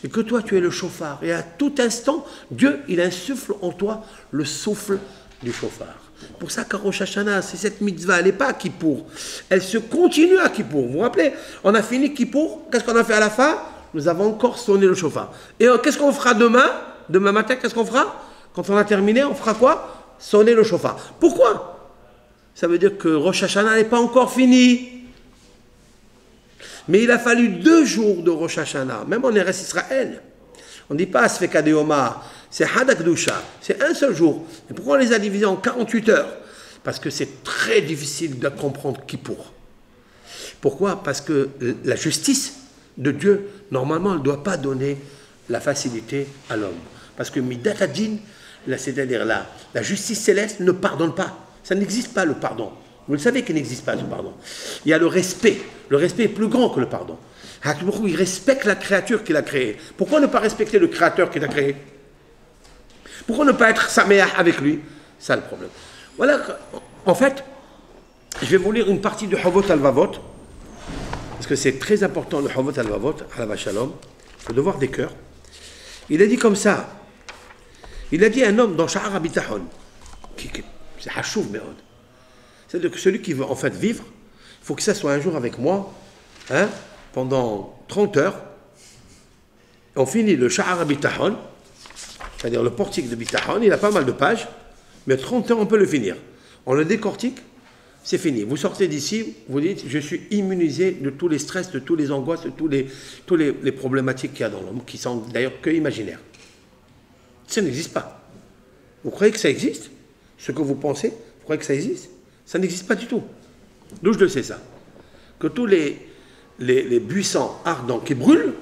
Speaker 1: Et que toi, tu es le chauffard. Et à tout instant, Dieu, il insuffle en toi le souffle du chauffard. Pour ça qu'à Rosh Hashanah, c'est cette mitzvah, elle n'est pas à Kippour. Elle se continue à Kippour. Vous vous rappelez? On a fini Kippour. Qu'est-ce qu'on a fait à la fin? Nous avons encore sonné le chauffard. Et qu'est-ce qu'on fera demain? Demain matin, qu'est-ce qu'on fera? Quand on a terminé, on fera quoi? Sonner le chauffard. Pourquoi? Ça veut dire que Rosh Hashanah n'est pas encore fini. Mais il a fallu 2 jours de Rosh Hashanah. Même en Eretz Israël. On ne dit pas Sfeka de Yoma, c'est Hadakdusha. C'est un seul jour. Et pourquoi on les a divisés en 48 heures? Parce que c'est très difficile de comprendre Kippour. Pourquoi? Parce que la justice de Dieu, normalement, elle ne doit pas donner la facilité à l'homme. Parce que Midat Hadin, c'est-à-dire la justice céleste ne pardonne pas. Ça n'existe pas le pardon. Vous le savez qu'il n'existe pas ce pardon. Il y a le respect. Le respect est plus grand que le pardon. Il respecte la créature qu'il a créée. Pourquoi ne pas respecter le créateur qu'il a créé? Pourquoi ne pas être saméah avec lui? C'est ça le problème. Voilà, en fait, je vais vous lire une partie du Havot al-Vavot, parce que c'est très important le Havot al-Vavot, Alav Shalom, le devoir des cœurs. Il a dit comme ça. Il a dit à un homme dans Sha'ar Abitahon, c'est Hachouv Meod. C'est-à-dire que celui qui veut en fait vivre, il faut que ça soit un jour avec moi, hein, pendant 30 heures. On finit le Sha'ar Abitahon, c'est-à-dire le portique de Bitahon, il a pas mal de pages, mais 30 heures on peut le finir. On le décortique, c'est fini. Vous sortez d'ici, vous dites, je suis immunisé de tous les stress, de tous les angoisses, de tous les problématiques qu'il y a dans l'homme, qui sont d'ailleurs que imaginaires. Ça n'existe pas. Vous croyez que ça existe? Ce que vous pensez, vous croyez que ça existe? Ça n'existe pas du tout. D'où je le sais ça? Que tous les buissons ardents qui brûlent,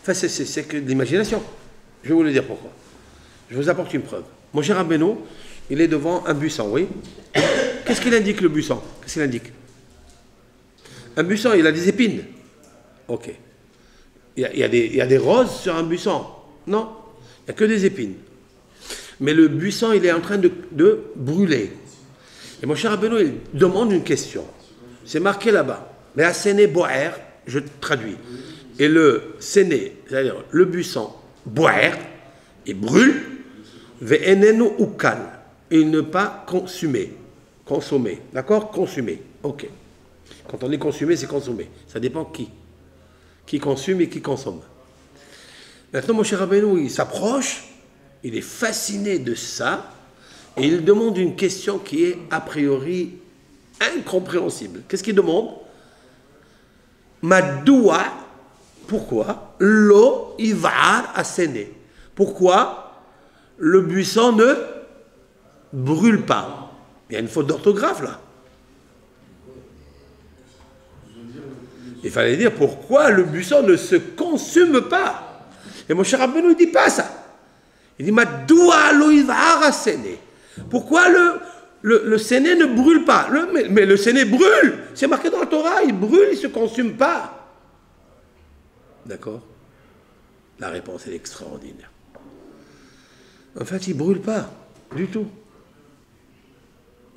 Speaker 1: enfin, c'est que de l'imagination. Je vais vous le dire pourquoi. Je vous apporte une preuve. Mon cher Rabbeinu, il est devant un buisson, oui. Qu'est-ce qu'il indique le buisson? Qu'est-ce qu'il indique? Un buisson, il a des épines. Ok. Il y a des roses sur un buisson. Non. Il n'y a que des épines. Mais le buisson, il est en train de brûler. Et mon cher Rabbeinu, il demande une question. C'est marqué là-bas. Mais à Séné Boer, je traduis. Et le Séné, c'est-à-dire le buisson Boer, il brûle. Ve'enenu ukal. Et ne pas consumer. Consommer. D'accord? Consumer. Ok. Quand on dit consommer, c'est consommer. Ça dépend qui. Qui consomme et qui consomme. Maintenant, mon cher Rabbeinu, il s'approche, il est fasciné de ça, et il demande une question qui est a priori incompréhensible. Qu'est-ce qu'il demande? Madoua, pourquoi? Lo ivar asene. Pourquoi le buisson ne brûle pas? Il y a une faute d'orthographe là. Il fallait dire pourquoi le buisson ne se consume pas. Et mon cher Rabbeinu ne dit pas ça. Il dit Madoua lo ivar asene. Pourquoi le séné ne brûle pas? Mais le séné brûle. C'est marqué dans la Torah, il brûle, il ne se consume pas. D'accord? La réponse est extraordinaire. En fait, il ne brûle pas du tout.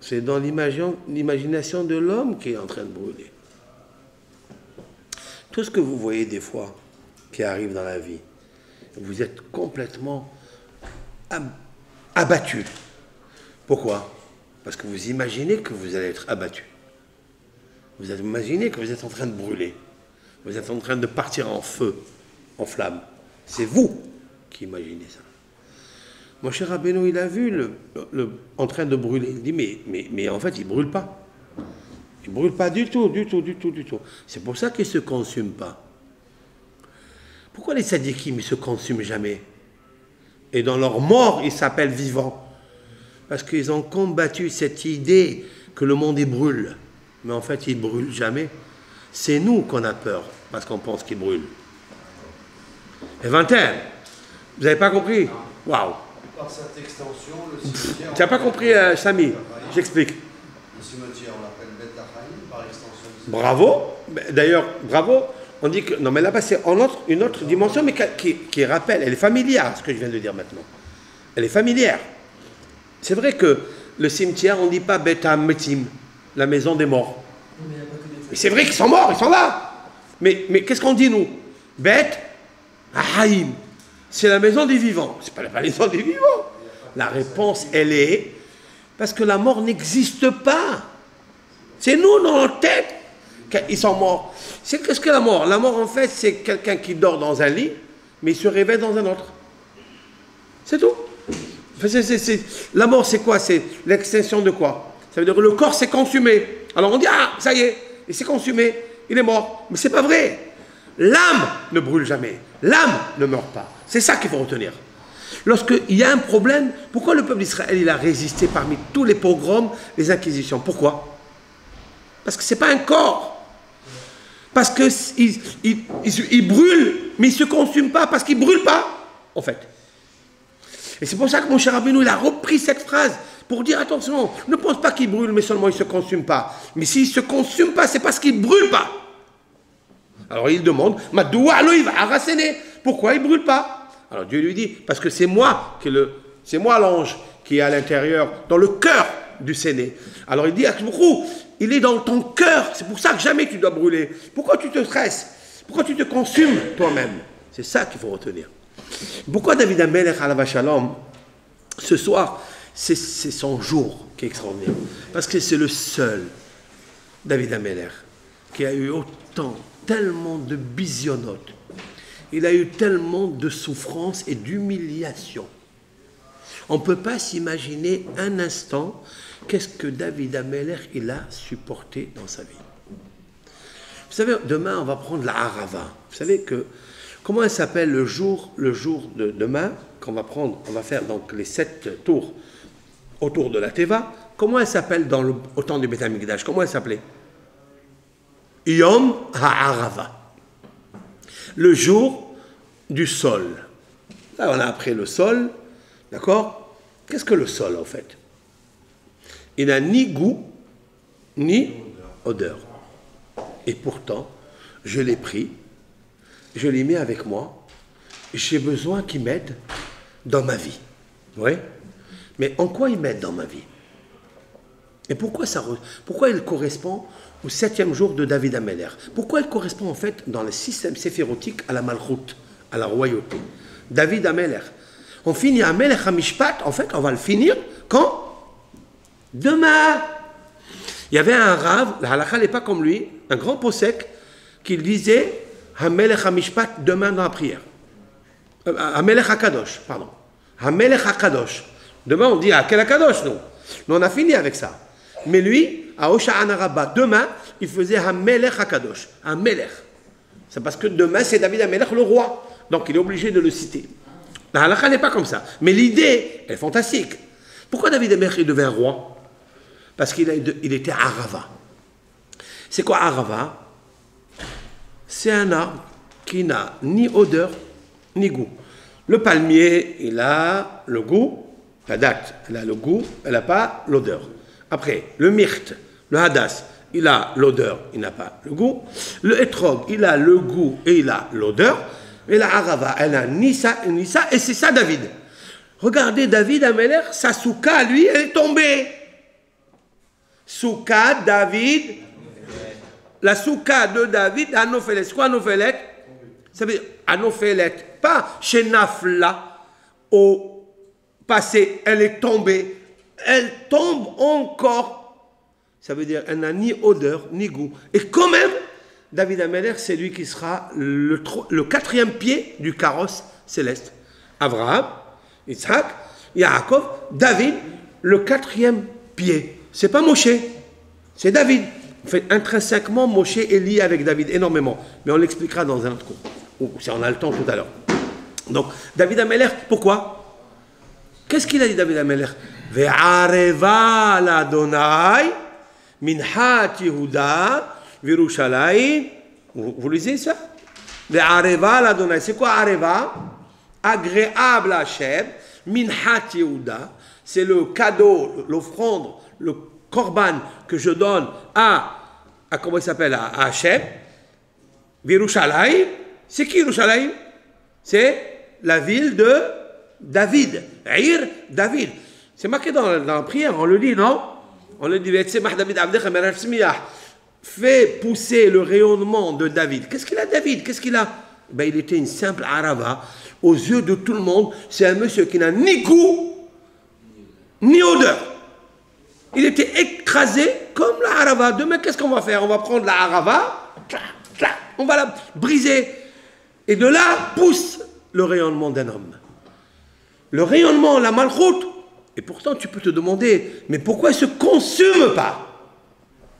Speaker 1: C'est dans l'imagination de l'homme qui est en train de brûler. Tout ce que vous voyez des fois qui arrive dans la vie, vous êtes complètement abattu. Pourquoi? Parce que vous imaginez que vous allez être abattu. Vous imaginez que vous êtes en train de brûler. Vous êtes en train de partir en feu, en flamme. C'est vous qui imaginez ça. Mon cher Rabbeinu, il a vu en train de brûler. Il dit, mais en fait, il ne brûle pas. Il ne brûle pas du tout. C'est pour ça qu'il ne se consume pas. Pourquoi les tzadikim ne se consument jamais? Et dans leur mort, ils s'appellent vivants. Parce qu'ils ont combattu cette idée que le monde, il brûle. Mais en fait, il ne brûle jamais. C'est nous qu'on a peur, parce qu'on pense qu'il brûle. Et 21, vous n'avez pas compris? Waouh!
Speaker 3: Par cette extension, le cimetière...
Speaker 1: Tu n'as pas compris, Samy? J'explique.
Speaker 3: Le cimetière, on l'appelle Bet Hachaim, par extension.
Speaker 1: Bravo. D'ailleurs, bravo. On dit que... Non, mais là-bas, c'est une autre dimension, mais qui rappelle, elle est familière, ce que je viens de dire maintenant. Elle est familière. C'est vrai que le cimetière, on ne dit pas Bet HaMetim, la maison des morts. Mais c'est vrai qu'ils sont morts, ils sont là. Mais qu'est-ce qu'on dit, nous? Bet Hachaim. C'est la maison des vivants. C'est pas la maison des vivants. La réponse, elle est parce que la mort n'existe pas. C'est nous dans notre tête qu'ils sont morts. Qu'est-ce que la mort? La mort, en fait, c'est quelqu'un qui dort dans un lit, mais il se réveille dans un autre. C'est tout. La mort, c'est quoi? C'est l'extinction de quoi? Ça veut dire que le corps s'est consumé. Alors on dit, ah, ça y est, il s'est consumé, il est mort. Mais c'est pas vrai. L'âme ne brûle jamais. L'âme ne meurt pas. C'est ça qu'il faut retenir. Lorsqu'il y a un problème, pourquoi le peuple d'Israël il a résisté parmi tous les pogroms, les inquisitions? Pourquoi? Parce que ce n'est pas un corps. Parce qu'il brûle, mais il ne se consume pas, parce qu'il ne brûle pas, en fait. Et c'est pour ça que mon cher Rabbeinu, il a repris cette phrase pour dire, attention, ne pense pas qu'il brûle, mais seulement il ne se consume pas. Mais s'il ne se consume pas, c'est parce qu'il ne brûle pas. Alors il demande, pourquoi il ne brûle pas? Alors Dieu lui dit, parce que c'est moi l'ange qui est à l'intérieur, dans le cœur du séné. Alors il dit, il est dans ton cœur, c'est pour ça que jamais tu dois brûler. Pourquoi tu te stresses? Pourquoi tu te consumes toi-même? C'est ça qu'il faut retenir. Pourquoi David HaMelech alav shalom, ce soir, c'est son jour qui est extraordinaire? Parce que c'est le seul, David HaMelech, qui a eu tellement de bisionotes, il a eu tellement de souffrances et d'humiliation. On ne peut pas s'imaginer un instant qu'est-ce que David HaMelech il a supporté dans sa vie. Vous savez, demain on va prendre la Harava. Vous savez que comment elle s'appelle le jour de demain qu'on va prendre, on va faire donc les 7 tours autour de la Teva. Comment elle s'appelle au temps du Beth Amikdash? Comment elle s'appelait? Yom HaArava, le jour du sol. Là, on a appris le sol, d'accord? Qu'est-ce que le sol, en fait? Il n'a ni goût, ni odeur. Et pourtant, je l'ai pris, je l'ai mis avec moi, j'ai besoin qu'il m'aide dans ma vie. Oui? Mais en quoi il m'aide dans ma vie? Et pourquoi il correspond au 7e jour de David HaMelech? Pourquoi il correspond en fait dans le système séphirotique à la Malchut, à la royauté? David HaMelech. On finit HaMelech HaMishpat, en fait on va le finir quand? Demain. Il y avait un Rav, la halakha n'est pas comme lui, un grand posek, qui disait HaMelech HaMishpat demain dans la prière. HaMelech HaKadosh, pardon. HaMelech HaKadosh. Demain on dit quel HaKadosh nous? Mais on a fini avec ça. Mais lui, à Hosha'ana Rabbah, demain, il faisait HaMelech HaKadosh, HaMelech. C'est parce que demain, c'est David HaMelech, le roi. Donc, il est obligé de le citer. La halakha n'est pas comme ça. Mais l'idée est fantastique. Pourquoi David HaMelech est devenu roi? Parce qu'il était Arava. C'est quoi Arava? C'est un arbre qui n'a ni odeur, ni goût. Le palmier, il a le goût, la date, elle a le goût, elle n'a pas l'odeur. Après, le myrte, le hadas, il a l'odeur, il n'a pas le goût. Le etrog, il a le goût et il a l'odeur. Et la harava, elle n'a ni ça, et c'est ça David. Regardez David HaMelech, sa souka, lui, elle est tombée. Souka, David, la souka de David, Anophelet. C'est quoi Anophelet? Ça veut dire Anophelet, pas chez Nafla, au passé, elle est tombée.
Speaker 4: elle tombe encore. Ça veut dire elle n'a ni odeur, ni goût. Et quand même, David Ameller, c'est lui qui sera le quatrième pied du carrosse céleste. Abraham, Isaac, Yaakov, David, le quatrième pied. C'est pas Moshe, c'est David. En fait, intrinsèquement, Moshe est lié avec David énormément. Mais on l'expliquera dans un autre cours. Ou si on a le temps tout à l'heure. Donc, David Ameller, pourquoi? Qu'est-ce qu'il a dit, David Ameller? Ve'areva l'Adonai, minhat Yehuda, Virushalayim. Vous lisez ça? Ve'areva l'Adonai. C'est quoi Areva? Agréable à Hachem, minhat Yehuda. C'est le cadeau, l'offrande, le korban que je donne à comment il s'appelle, à Hachem. Virushalayim. C'est qui Virushalayim? C'est la ville de David. Ir David. C'est marqué dans la prière, on le dit, non? On le dit, fais pousser le rayonnement de David. Qu'est-ce qu'il a, David? Qu'est-ce qu'il a? Ben, il était une simple arava. Aux yeux de tout le monde, c'est un monsieur qui n'a ni goût, ni odeur. Il était écrasé comme la arava. Demain, qu'est-ce qu'on va faire? On va prendre la arava, on va la briser. Et de là pousse le rayonnement d'un homme. Le rayonnement, la malchoute. Et pourtant, tu peux te demander, mais pourquoi il ne se consume pas?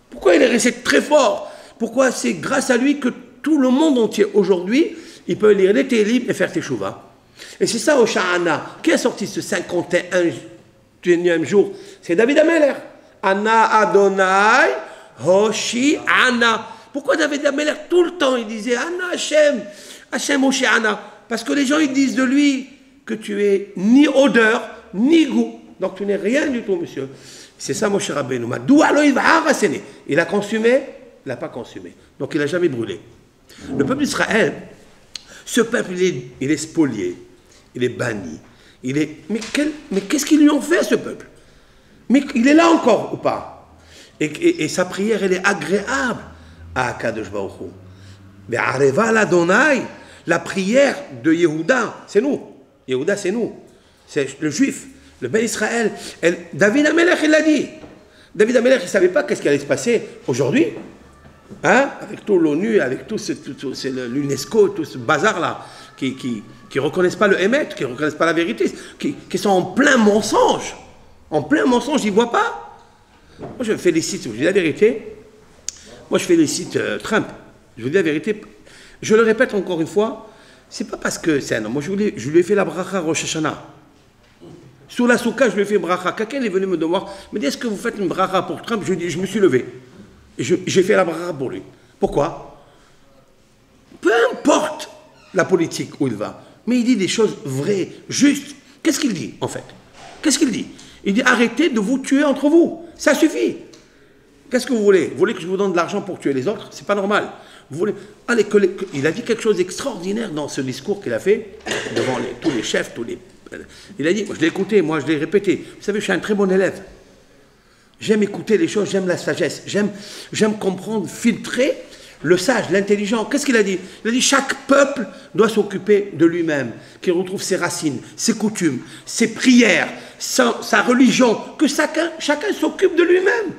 Speaker 4: Pourquoi il est resté très fort? Pourquoi c'est grâce à lui que tout le monde entier, aujourd'hui, il peut lire les Télim et faire teshuva? Et c'est ça au Sha'ana. Qui a sorti ce 51e jour? C'est David Ameller. Anna Adonai Hoshi Anna. Pourquoi David Ameller, tout le temps, il disait Anna Hashem, Hashem Hoshi Anna? Parce que les gens, ils disent de lui que tu es ni odeur, ni goût. Donc tu n'es rien du tout, monsieur. C'est ça, Moshe Rabbeinu. Il a consumé, il n'a pas consumé. Donc il n'a jamais brûlé. Le peuple d'Israël, ce peuple, il est spolié, il est banni. Mais qu'est-ce qu'ils lui ont fait, ce peuple? Mais il est là encore ou pas? Et sa prière, elle est agréable à Akadosh Baruch Hu. Mais Areva l'Adonai, la prière de Yehuda, c'est nous. Yehuda, c'est nous. C'est le juif, le Ben Israël. David Amelech, il l'a dit. David Amelech, il ne savait pas qu'est-ce qui allait se passer aujourd'hui. Hein? Avec tout l'ONU, avec tout l'UNESCO, tout ce bazar-là, qui ne reconnaissent pas le Hémet, qui ne reconnaissent pas la vérité, qui sont en plein mensonge. En plein mensonge, ils ne voient pas. Moi, je félicite, je vous dis la vérité. Moi, je félicite Trump. Je vous dis la vérité. Je le répète encore une fois, c'est pas parce que c'est un homme. Moi, je lui ai fait la bracha Rosh Hashanah. Sous la souka, je lui ai fait bracha. Quelqu'un est venu me devoir, me dit, est-ce que vous faites une bracha pour Trump? Je dis, je me suis levé. Et j'ai fait la bracha pour lui. Pourquoi? Peu importe la politique où il va, mais il dit des choses vraies, justes. Qu'est-ce qu'il dit, en fait? Qu'est-ce qu'il dit? Il dit, arrêtez de vous tuer entre vous. Ça suffit. Qu'est-ce que vous voulez? Vous voulez que je vous donne de l'argent pour tuer les autres? C'est pas normal. Vous voulez... Allez, il a dit quelque chose d'extraordinaire dans ce discours qu'il a fait devant tous les chefs, Il a dit, je l'ai écouté, moi je l'ai répété. Vous savez, je suis un très bon élève. J'aime écouter les choses, j'aime la sagesse, j'aime comprendre, filtrer le sage, l'intelligent. Qu'est-ce qu'il a dit? Il a dit, chaque peuple doit s'occuper de lui-même, qu'il retrouve ses racines, ses coutumes, ses prières, sa religion, que chacun s'occupe de lui-même.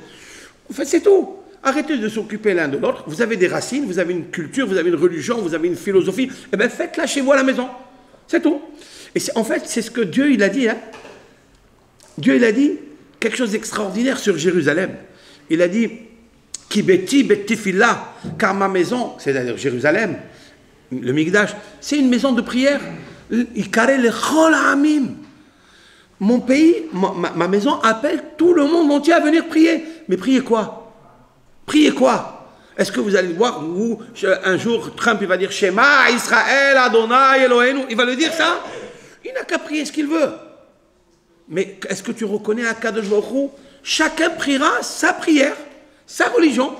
Speaker 4: En fait, c'est tout. Arrêtez de s'occuper l'un de l'autre. Vous avez des racines, vous avez une culture, vous avez une religion, vous avez une philosophie. Eh bien, faites-la chez vous à la maison. C'est tout. Et en fait, c'est ce que Dieu, il a dit. Hein. Dieu, il a dit quelque chose d'extraordinaire sur Jérusalem. Il a dit, Ki beti betifila, car ma maison, c'est-à-dire Jérusalem, le Migdash, c'est une maison de prière. Ikare lechol ha'amim. Mon pays, ma maison appelle tout le monde entier à venir prier. Mais prier quoi? Priez quoi? Est-ce que vous allez voir où un jour Trump il va dire Shema Israël Adonai Eloheinu? Il va le dire ça? Il n'a qu'à prier ce qu'il veut. Mais est-ce que tu reconnais Akadosh Baruch Hu? Chacun priera sa prière, sa religion.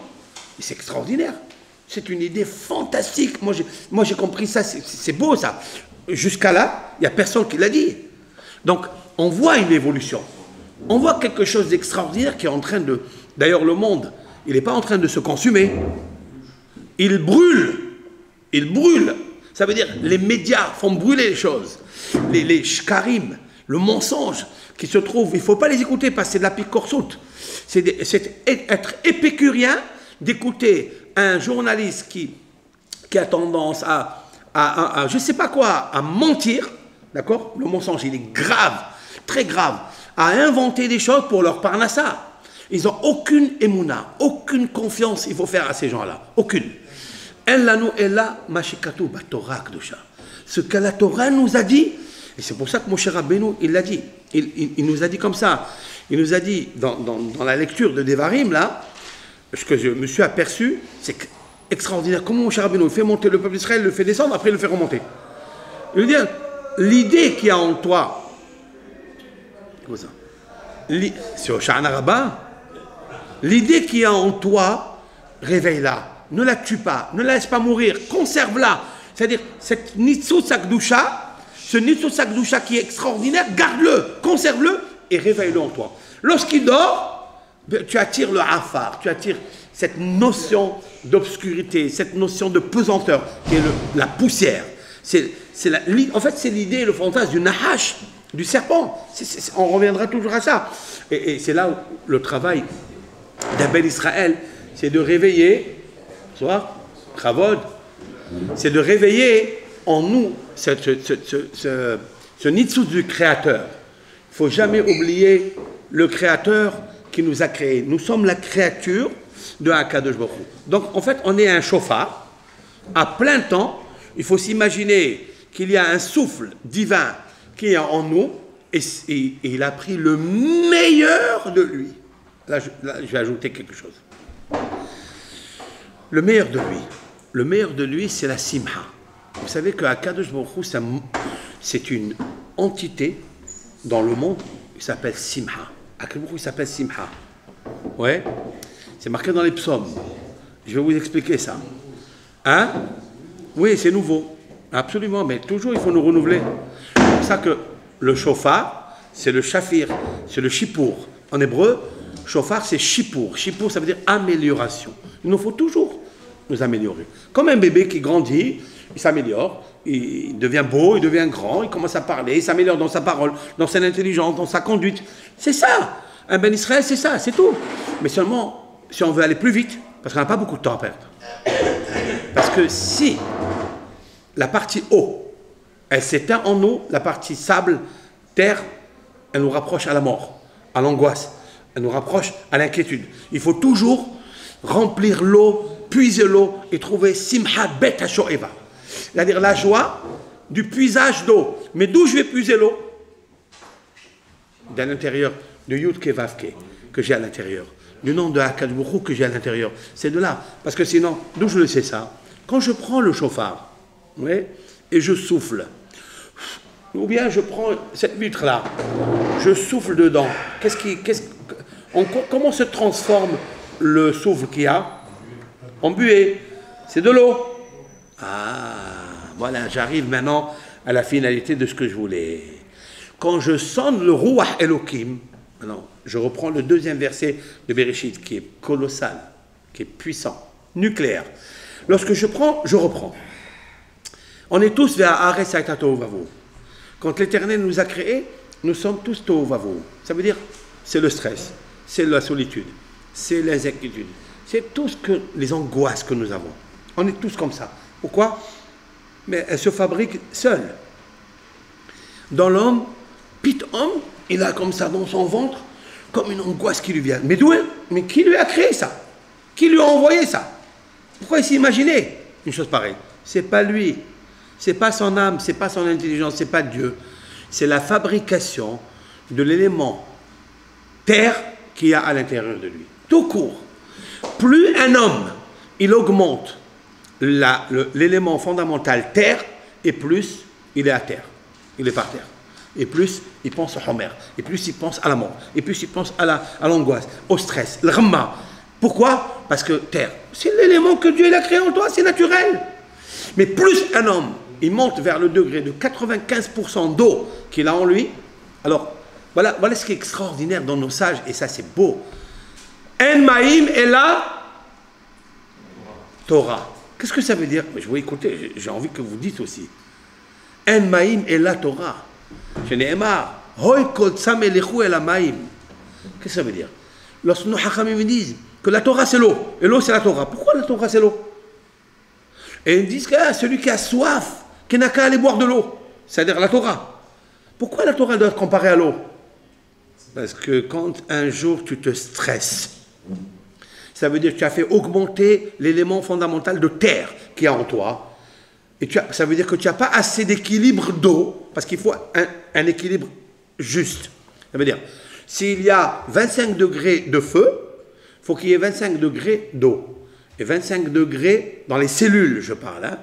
Speaker 4: Et c'est extraordinaire. C'est une idée fantastique. Moi j'ai compris ça. C'est beau ça. Jusqu'à là, il n'y a personne qui l'a dit. Donc on voit une évolution. On voit quelque chose d'extraordinaire qui est en train de... D'ailleurs le monde, il n'est pas en train de se consumer. Il brûle. Il brûle. Ça veut dire les médias font brûler les choses. Les shkarim, le mensonge qui se trouve, il ne faut pas les écouter parce que c'est de la picorsoute. C'est être épicurien d'écouter un journaliste qui a tendance je ne sais pas quoi, à mentir, d'accord? Le mensonge, il est grave, très grave, à inventer des choses pour leur parnassa. Ils n'ont aucune émouna, aucune confiance il faut faire à ces gens-là, aucune. Ce que la Torah nous a dit, et c'est pour ça que Moshe Rabbeinu, il l'a dit, il nous a dit comme ça, il nous a dit dans la lecture de Devarim, là, ce que je me suis aperçu, c'est extraordinaire, comment Moshe Rabbeinu fait monter le peuple d'Israël, le fait descendre, après il le fait remonter. Il veut dire, l'idée qu'il y a en toi, comment ça? C'est au Sha'ana Rabbah, l'idée qu'il y a en toi, réveille-la. Ne la tue pas, ne la laisse pas mourir, conserve-la. C'est-à-dire, cette Nitsu Sakdusha, ce Nitsu Sakdusha qui est extraordinaire, garde-le, conserve-le et réveille-le en toi. Lorsqu'il dort, tu attires le Afar, tu attires cette notion d'obscurité, cette notion de pesanteur, qui est la poussière. En fait, c'est l'idée et le fantasme du Nahash, du serpent. On reviendra toujours à ça. Et c'est là où le travail d'un bel Israël, c'est de réveiller, c'est de réveiller en nous ce nitsus du Créateur. Il ne faut jamais oublier le Créateur qui nous a créés. Nous sommes la créature de Akadosh Baruch Hu. Donc en fait, on est un chauffard à plein temps. Il faut s'imaginer qu'il y a un souffle divin qui est en nous et il a pris le meilleur de lui. Là, je vais ajouter quelque chose. Le meilleur de lui, c'est la simha. Vous savez que Akadosh Baruch Hu, c'est une entité dans le monde qui s'appelle simha. Akadosh Baruch Hu, il s'appelle simha. Ouais, c'est marqué dans les psaumes. Je vais vous expliquer ça. Hein? Oui, c'est nouveau. Absolument, mais toujours il faut nous renouveler. C'est pour ça que le shofar, c'est le shafir, c'est le shipour. En hébreu, shofar, c'est shipour. Shipour, ça veut dire amélioration. Il nous faut toujours nous améliorer. Comme un bébé qui grandit, il s'améliore, il devient beau, il devient grand, il commence à parler, il s'améliore dans sa parole, dans son intelligence, dans sa conduite. C'est ça. Un ben Israël, c'est ça, c'est tout. Mais seulement, si on veut aller plus vite, parce qu'on n'a pas beaucoup de temps à perdre. Parce que si la partie eau, elle s'éteint en nous, la partie sable, terre, elle nous rapproche à la mort, à l'angoisse, elle nous rapproche à l'inquiétude. Il faut toujours remplir l'eau, puiser l'eau et trouver simha bet hashoeva. C'est-à-dire la joie du puisage d'eau. Mais d'où je vais puiser l'eau? De l'intérieur de Yud-Ke Vav-Ke, que j'ai à l'intérieur. Du nom de Akadosh Baruch Hu que j'ai à l'intérieur. C'est de là. Parce que sinon, d'où je le sais ça? Quand je prends le chauffard, oui, et je souffle, ou bien je prends cette vitre-là, je souffle dedans, comment se transforme le souffle qu'il y a? En buée. C'est de l'eau. Ah, voilà, j'arrive maintenant à la finalité de ce que je voulais. Quand je sonne le Ruach Elohim, maintenant, je reprends le deuxième verset de Bereshit, qui est colossal, qui est puissant, nucléaire. Lorsque je prends, je reprends. On est tous vers Ares Aïta Tohu Vavo. Quand l'Éternel nous a créés, nous sommes tous Tohu Vavo. Ça veut dire, c'est le stress, c'est la solitude, c'est les inquiétudes, c'est tout ce que les angoisses que nous avons. On est tous comme ça. Pourquoi? Mais elles se fabriquent seules. Dans l'homme, homme, il a comme ça dans son ventre, comme une angoisse qui lui vient. Mais d'où? Mais qui lui a créé ça? Qui lui a envoyé ça? Pourquoi il s'est imaginé une chose pareille? C'est pas lui, c'est pas son âme, c'est pas son intelligence, c'est pas Dieu. C'est la fabrication de l'élément terre qu'il y a à l'intérieur de lui. Tout court. Plus un homme, il augmente l'élément fondamental terre, et plus il est à terre, il est par terre. Et plus il pense à Homer, et plus il pense à la mort, et plus il pense à l'angoisse, au stress, le ramma. Pourquoi? Parce que terre, c'est l'élément que Dieu a créé en toi, c'est naturel. Mais plus un homme, il monte vers le degré de 95% d'eau qu'il a en lui, alors voilà ce qui est extraordinaire dans nos sages, et ça c'est beau. En Maïm est la Torah. Qu'est-ce que ça veut dire? Je vais écouter, j'ai envie que vous dites aussi. En Maïm est la Torah. Je n'ai marre. Qu'est-ce que ça veut dire? Lorsque nos Hachamim disent que la Torah c'est l'eau, et l'eau c'est la Torah. Pourquoi la Torah c'est l'eau? Et ils disent que celui qui a soif, qui n'a qu'à aller boire de l'eau, c'est-à-dire la Torah. Pourquoi la Torah doit être comparée à l'eau? Parce que quand un jour tu te stresses, ça veut dire que tu as fait augmenter l'élément fondamental de terre qu'il y a en toi. Et ça veut dire que tu n'as pas assez d'équilibre d'eau, parce qu'il faut un équilibre juste. Ça veut dire, s'il y a 25 degrés de feu, il faut qu'il y ait 25 degrés d'eau. Et 25 degrés dans les cellules, je parle. Hein.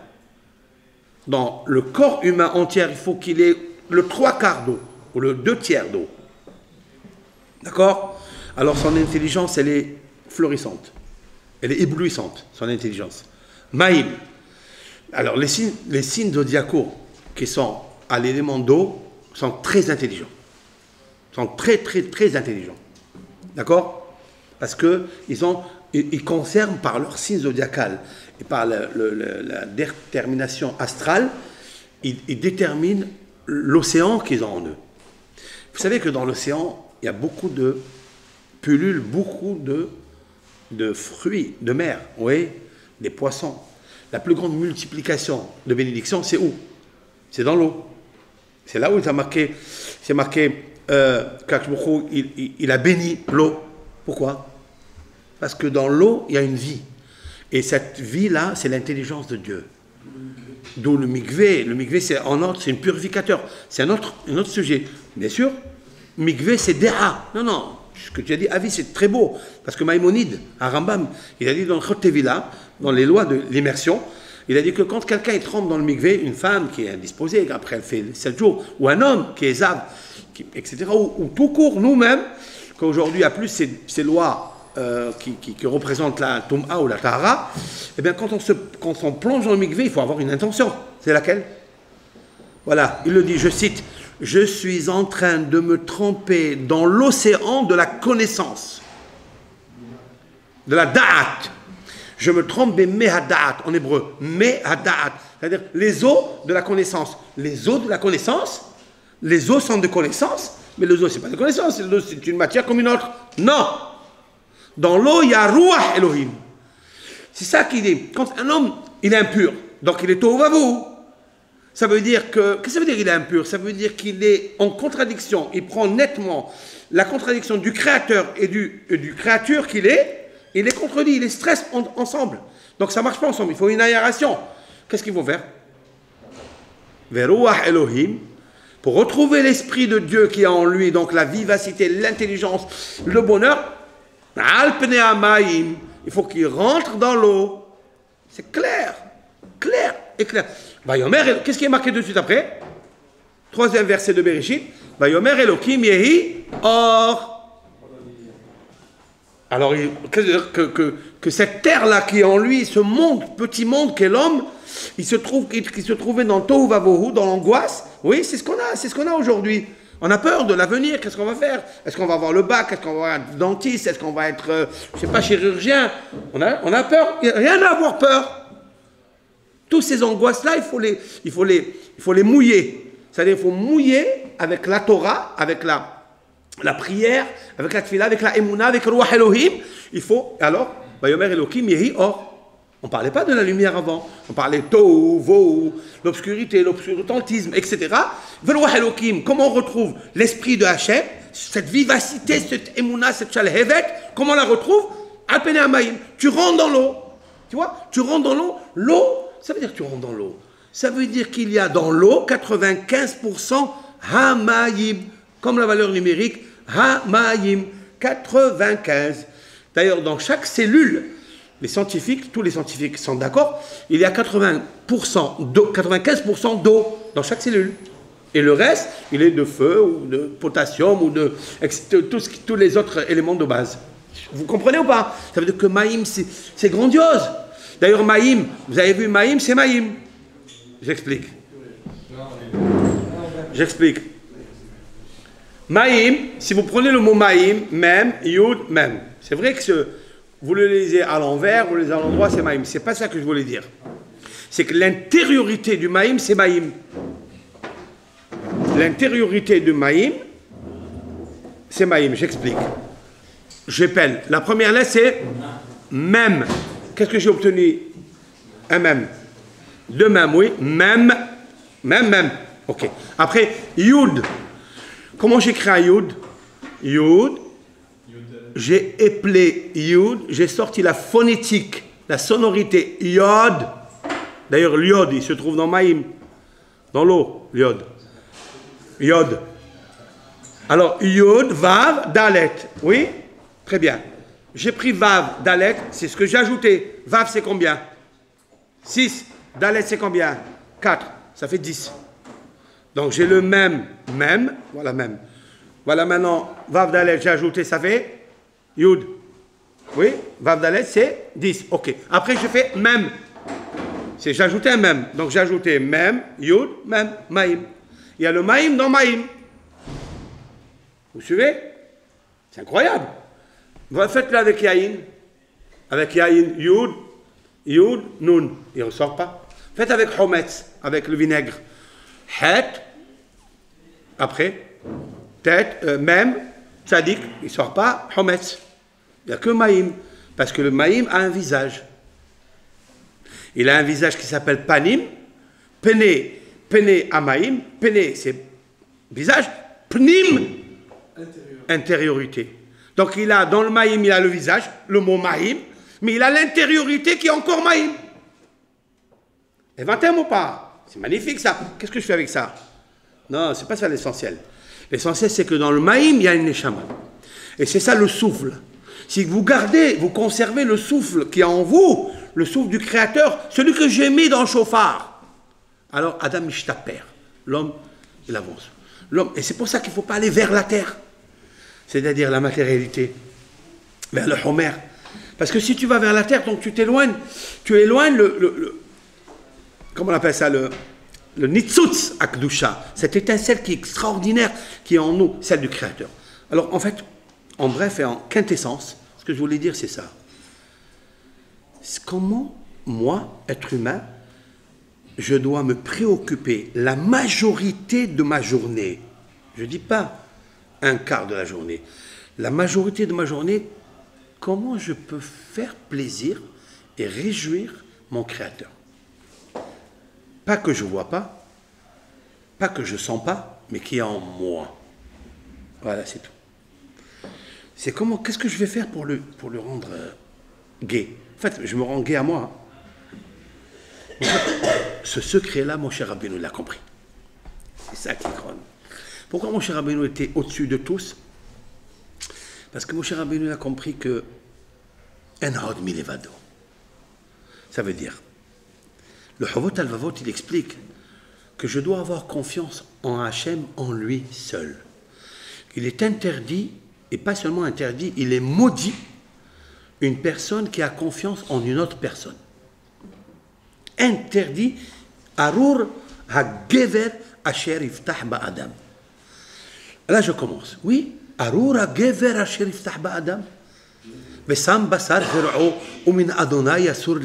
Speaker 4: Dans le corps humain entier, il faut qu'il ait le 3/4 d'eau, ou le 2/3 d'eau. D'accord? Alors son intelligence, elle est florissante. Elle est éblouissante, son intelligence. Maïm. Alors les signes zodiacaux qui sont à l'élément d'eau sont très intelligents. Sont très, très, très intelligents. D'accord? Parce qu'ils concernent par leur signe zodiacal et par la détermination astrale, ils déterminent l'océan qu'ils ont en eux. Vous savez que dans l'océan, il y a beaucoup de pullulent, beaucoup de fruits de mer, oui, des poissons. La plus grande multiplication de bénédictions, c'est où? C'est dans l'eau. C'est là où c'est marqué qu'Akshboukhou, il a béni l'eau. Pourquoi? Parce que dans l'eau, il y a une vie. Et cette vie-là, c'est l'intelligence de Dieu. D'où le mikvé. Le mikvé, c'est un purificateur. C'est un autre sujet. Bien sûr, mikvé, c'est déha. Non. Ce que tu as dit, avis, c'est très beau. Parce que Maïmonide, à Rambam, il a dit dans le Chot Tevila, dans les lois de l'immersion, il a dit que quand quelqu'un trempe dans le mikvé, une femme qui est indisposée, après elle fait 7 jours, ou un homme qui est zav, etc., ou tout court, nous-mêmes, qu'aujourd'hui, il y a plus ces lois qui représentent la Tum'a ou la Tahara, eh bien, quand on plonge dans le mikvé, il faut avoir une intention. C'est laquelle? Voilà, il le dit, je cite, « Je suis en train de me tremper dans l'océan de la connaissance, de la da'at. Je me trempe des mehadat en hébreu, mehadat, c'est-à-dire les eaux de la connaissance. Les eaux de la connaissance, les eaux sont de connaissance, mais les eaux, ce n'est pas de connaissance, l'eau, c'est une matière comme une autre. Non! Dans l'eau, il y a Ruach Elohim. C'est ça qu'il dit. Quand un homme, il est impur, donc il est tohu vavohu. Ça veut dire que... Qu'est-ce que ça veut dire qu'il est impur? Ça veut dire qu'il est en contradiction. Il prend nettement la contradiction du créateur et du créature qu'il est. Il les contredit, il les stresse ensemble. Donc ça ne marche pas ensemble. Il faut une aération. Qu'est-ce qu'il faut faire? Veruach Elohim. Pour retrouver l'esprit de Dieu qui est en lui, donc la vivacité, l'intelligence, le bonheur, il faut qu'il rentre dans l'eau. C'est clair. Clair et clair. Vayomer, qu'est-ce qui est marqué de suite après? 3e verset de Bereshit. Vayomer Elohim Yehi Or. Alors, qu'est-ce que dire que cette terre-là qui est en lui, ce monde, petit monde qu'est l'homme, il se trouvait dans le tohu vavohu, dans l'angoisse. Oui, c'est ce qu'on a aujourd'hui. On a peur de l'avenir. Qu'est-ce qu'on va faire? Est-ce qu'on va avoir le bac? Est-ce qu'on va être dentiste? Est-ce qu'on va être, je sais pas, chirurgien? On a peur. Il n'y a rien à avoir peur. Toutes ces angoisses-là, il faut les mouiller. C'est-à-dire, il faut mouiller avec la Torah, avec la prière, avec la tfila, avec la emuna, avec Ruach Elohim. Il faut, alors, Vayomer Elohim Yehi Or. On ne parlait pas de la lumière avant. On parlait tohu, vohu, l'obscurité, l'obscurantisme, etc. Ruach Elohim, comment on retrouve l'esprit de Hachem, cette vivacité, cette emuna, cette shalhevet, comment on la retrouve? Alpene Hamayim. Tu rentres dans l'eau. Tu vois? Tu rentres dans l'eau. L'eau, ça veut dire que tu rentres dans l'eau. Ça veut dire qu'il y a dans l'eau 95% Hamayim. Comme la valeur numérique, Hamayim, 95. D'ailleurs, dans chaque cellule, tous les scientifiques sont d'accord, il y a 80% d'eau, 95% d'eau dans chaque cellule. Et le reste, il est de feu, ou de potassium, ou de tous les autres éléments de base. Vous comprenez ou pas? Ça veut dire que Maïm, c'est grandiose. D'ailleurs, Maïm, vous avez vu Maïm, c'est Maïm. J'explique. Maïm, si vous prenez le mot Maïm, même, Yud, même. C'est vrai que vous le lisez à l'envers, vous le lisez à l'endroit, c'est Maïm. C'est pas ça que je voulais dire. C'est que l'intériorité du Maïm, c'est Maïm. L'intériorité du Maïm, c'est maïm, j'explique. J'épelle. La première lettre, c'est même. Qu'est-ce que j'ai obtenu? Un même. Deux même, oui. Même. Même. Ok. Après, Yud. Comment j'écris un Yud? Yud. J'ai épelé Yud. J'ai sorti la phonétique, la sonorité Yod. D'ailleurs, l'iode, il se trouve dans Maïm. Dans l'eau, l'iode. Yod. Alors, Yud, Vav, Dalet. Oui? Très bien. J'ai pris Vav, Dalet, c'est ce que j'ai ajouté. Vav, c'est combien? 6. Dalet, c'est combien? 4. Ça fait 10. Donc, j'ai le même. Voilà, même. Voilà, maintenant, Vav, Dalet, j'ai ajouté, ça fait Yud. Oui? Vav, Dalet, c'est 10. Ok. Après, je fais même. J'ai ajouté un même. Donc, j'ai ajouté même, Yud, même, Maïm. Il y a le Maïm dans Maïm. Vous suivez? C'est incroyable. Faites-le avec Yaïn. Avec Yaïn, Yud, Nun. Il ne ressort pas. Faites avec Hometz, avec le vinaigre. Het, après, tête, même, Tzadik, il ne sort pas, Hometz. Il n'y a que Maïm. Parce que le Maïm a un visage. Il a un visage qui s'appelle Panim. Pene à Maïm. Pene, c'est visage. Pnim, intériorité. Donc il a, dans le Maïm, il a le visage, le mot Maïm, mais il a l'intériorité qui est encore Maïm. Et 21 ou pas? C'est magnifique ça. Qu'est-ce que je fais avec ça? Non, c'est pas ça l'essentiel. L'essentiel, c'est que dans le Maïm, il y a une Neshama. Et c'est ça le souffle. Si vous gardez, vous conservez le souffle qui est en vous, le souffle du Créateur, celui que j'ai mis dans le chauffard, alors Adam Ishtaper, l'homme, il avance. Et c'est pour ça qu'il ne faut pas aller vers la terre, c'est-à-dire la matérialité, vers le Homer. Parce que si tu vas vers la terre, donc tu éloignes comment on appelle ça, le Nitzutz Akdusha, cette étincelle qui est extraordinaire, qui est en nous, celle du Créateur. Alors en fait, en bref et en quintessence, ce que je voulais dire, c'est ça. Comment, moi, être humain, je dois me préoccuper la majorité de ma journée. Je ne dis pas un quart de la journée. La majorité de ma journée, comment je peux faire plaisir et réjouir mon Créateur. Pas que je ne vois pas, pas que je ne sens pas, mais qui est en moi. Voilà, c'est tout. C'est comment, qu'est-ce que je vais faire pour le rendre gai? En fait, je me rends gai à moi. En fait, ce secret-là, mon cher Rabbeinu l'a compris. C'est ça qui crône. Pourquoi mon cher Rabbeinu était au-dessus de tous? Parce que mon cher Rabbeinu a compris que en hod milevado. Ça veut dire, le Chovot Halvavot, il explique que je dois avoir confiance en Hachem, en lui seul. Il est interdit, et pas seulement interdit, il est maudit, une personne qui a confiance en une autre personne. Interdit, Arur ha-gever asher iftah ba'adam. Là, je commence. Oui, Arur ha-gever asher iftah ba'adam. Vesam basar hir'o umin Adonai asur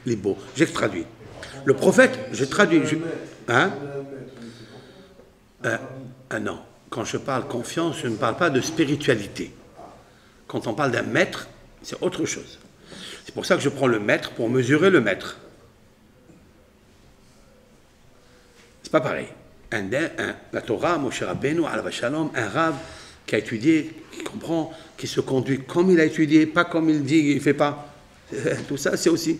Speaker 4: libo. J'ai traduit. Le prophète, j'ai traduit. Non. Quand je parle confiance, je ne parle pas de spiritualité. Quand on parle d'un maître, c'est autre chose. C'est pour ça que je prends le maître pour mesurer le maître. C'est pas pareil. La Torah, Moshe Rabbeinu, Alav Shalom, un rave qui a étudié, qui comprend, qui se conduit comme il a étudié, pas comme il dit, il ne fait pas. Tout ça, c'est aussi.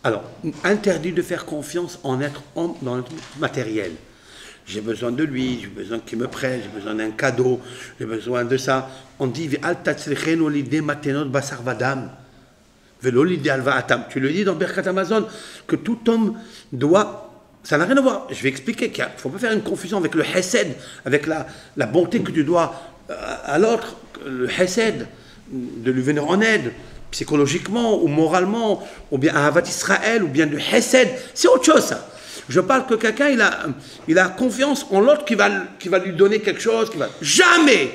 Speaker 4: Alors, interdit de faire confiance en être homme dans le matériel. J'ai besoin de lui, j'ai besoin qu'il me prête, j'ai besoin d'un cadeau, j'ai besoin de ça. On dit, tu le dis dans Birkat Amazon, que tout homme doit... Ça n'a rien à voir. Je vais expliquer qu'il ne faut pas faire une confusion avec le Hesed, avec la bonté que tu dois à l'autre, le Hesed, de lui venir en aide, psychologiquement ou moralement, ou bien à Ahavat Israël, ou bien du Hesed. C'est autre chose, ça. Je parle que quelqu'un, il a confiance en l'autre qui va lui donner quelque chose. Jamais,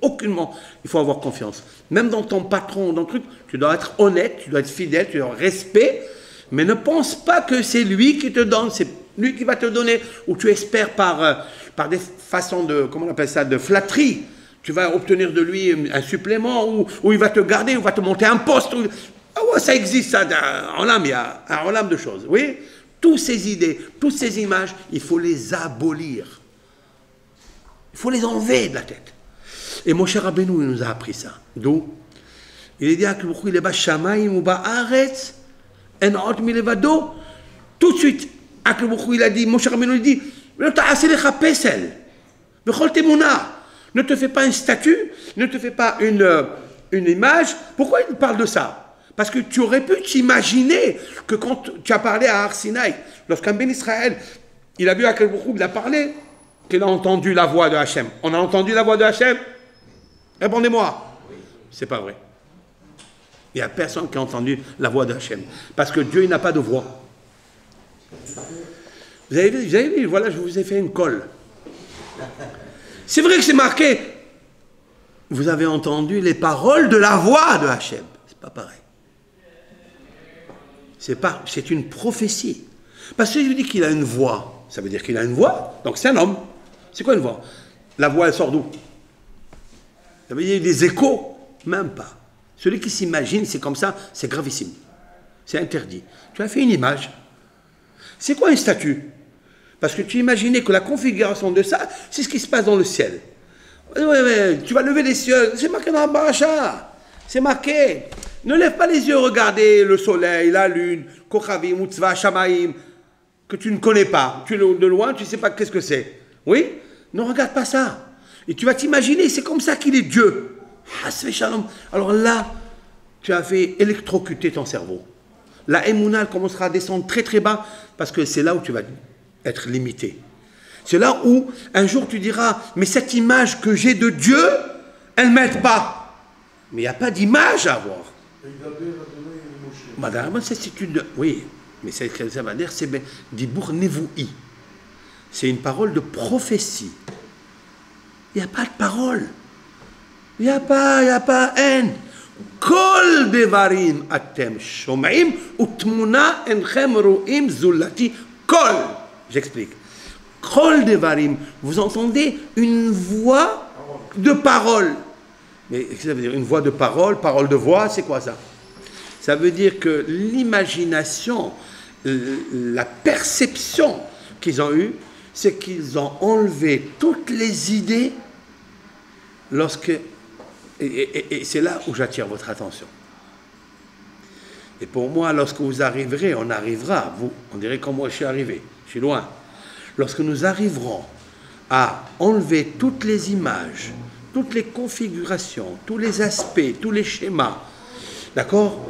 Speaker 4: aucunement, il faut avoir confiance. Même dans ton patron, dans le truc, tu dois être honnête, tu dois être fidèle, tu dois avoir respect, mais ne pense pas que c'est lui qui te donne, c'est lui qui va te donner, ou tu espères par par des façons de, comment on appelle ça, de flatterie, tu vas obtenir de lui un supplément, ou il va te garder, ou il va te monter un poste. Ah ouais, ça existe, ça, en l'âme, il y a un enlame de choses. Oui, toutes ces idées, toutes ces images, il faut les abolir. Il faut les enlever de la tête. Et mon cher Rabbeinu, il nous a appris ça. D'où il est dit à il est bas Shamaim ou bas Aretz, en ot milevado. Tout de suite, il a dit, mon cher Rabbeinu, il dit, ne te fais pas une statue, ne te fais pas une image. Pourquoi il parle de ça? Parce que tu aurais pu t'imaginer que quand tu as parlé à Har Sinaï, lorsqu'un Ben Israël, il a vu à quel point il a parlé, qu'il a entendu la voix de Hachem. On a entendu la voix de Hachem? Répondez-moi. C'est pas vrai. Il n'y a personne qui a entendu la voix de Hachem. Parce que Dieu, il n'a pas de voix. Vous avez vu, voilà, je vous ai fait une colle. C'est vrai que c'est marqué. Vous avez entendu les paroles de la voix de Hachem. C'est pas pareil. C'est une prophétie. Parce que je dis qu'il a une voix. Ça veut dire qu'il a une voix. Donc c'est un homme. C'est quoi une voix? La voix, elle sort d'où? Ça veut dire des échos? Même pas. Celui qui s'imagine, c'est comme ça, c'est gravissime. C'est interdit. Tu as fait une image. C'est quoi une statue? Parce que tu imaginais que la configuration de ça, c'est ce qui se passe dans le ciel. Ouais, tu vas lever les cieux. C'est marqué dans la paracha. C'est marqué. Ne lève pas les yeux, regardez le soleil, la lune, Kochavim, Utzva, Shamaim, que tu ne connais pas. Tu es de loin, tu ne sais pas qu'est-ce que c'est. Oui? Ne regarde pas ça. Et tu vas t'imaginer, c'est comme ça qu'il est Dieu. Alors là, tu as fait électrocuter ton cerveau. La émouna, elle commencera à descendre très très bas, parce que c'est là où tu vas être limité. C'est là où, un jour, tu diras, mais cette image que j'ai de Dieu, elle ne m'aide pas. Mais il n'y a pas d'image à avoir. Madame, c'est une... Oui, mais ça va dire, c'est Dibour Nevoui. C'est une parole de prophétie. Il n'y a pas de parole. Il n'y a pas haine. Kol devarim atem shom'im utmuna enchem ro'im zulati kol. J'explique. Kol devarim, vous entendez une voix de parole. Mais qu'est-ce que ça veut dire? Une voix de parole, parole de voix, c'est quoi ça? Ça veut dire que l'imagination, la perception qu'ils ont eue, c'est qu'ils ont enlevé toutes les idées lorsque... Et c'est là où j'attire votre attention. Et pour moi, lorsque vous arriverez, on arrivera, vous, on dirait comme moi je suis arrivé, je suis loin. Lorsque nous arriverons à enlever toutes les images, toutes les configurations, tous les aspects, tous les schémas, d'accord,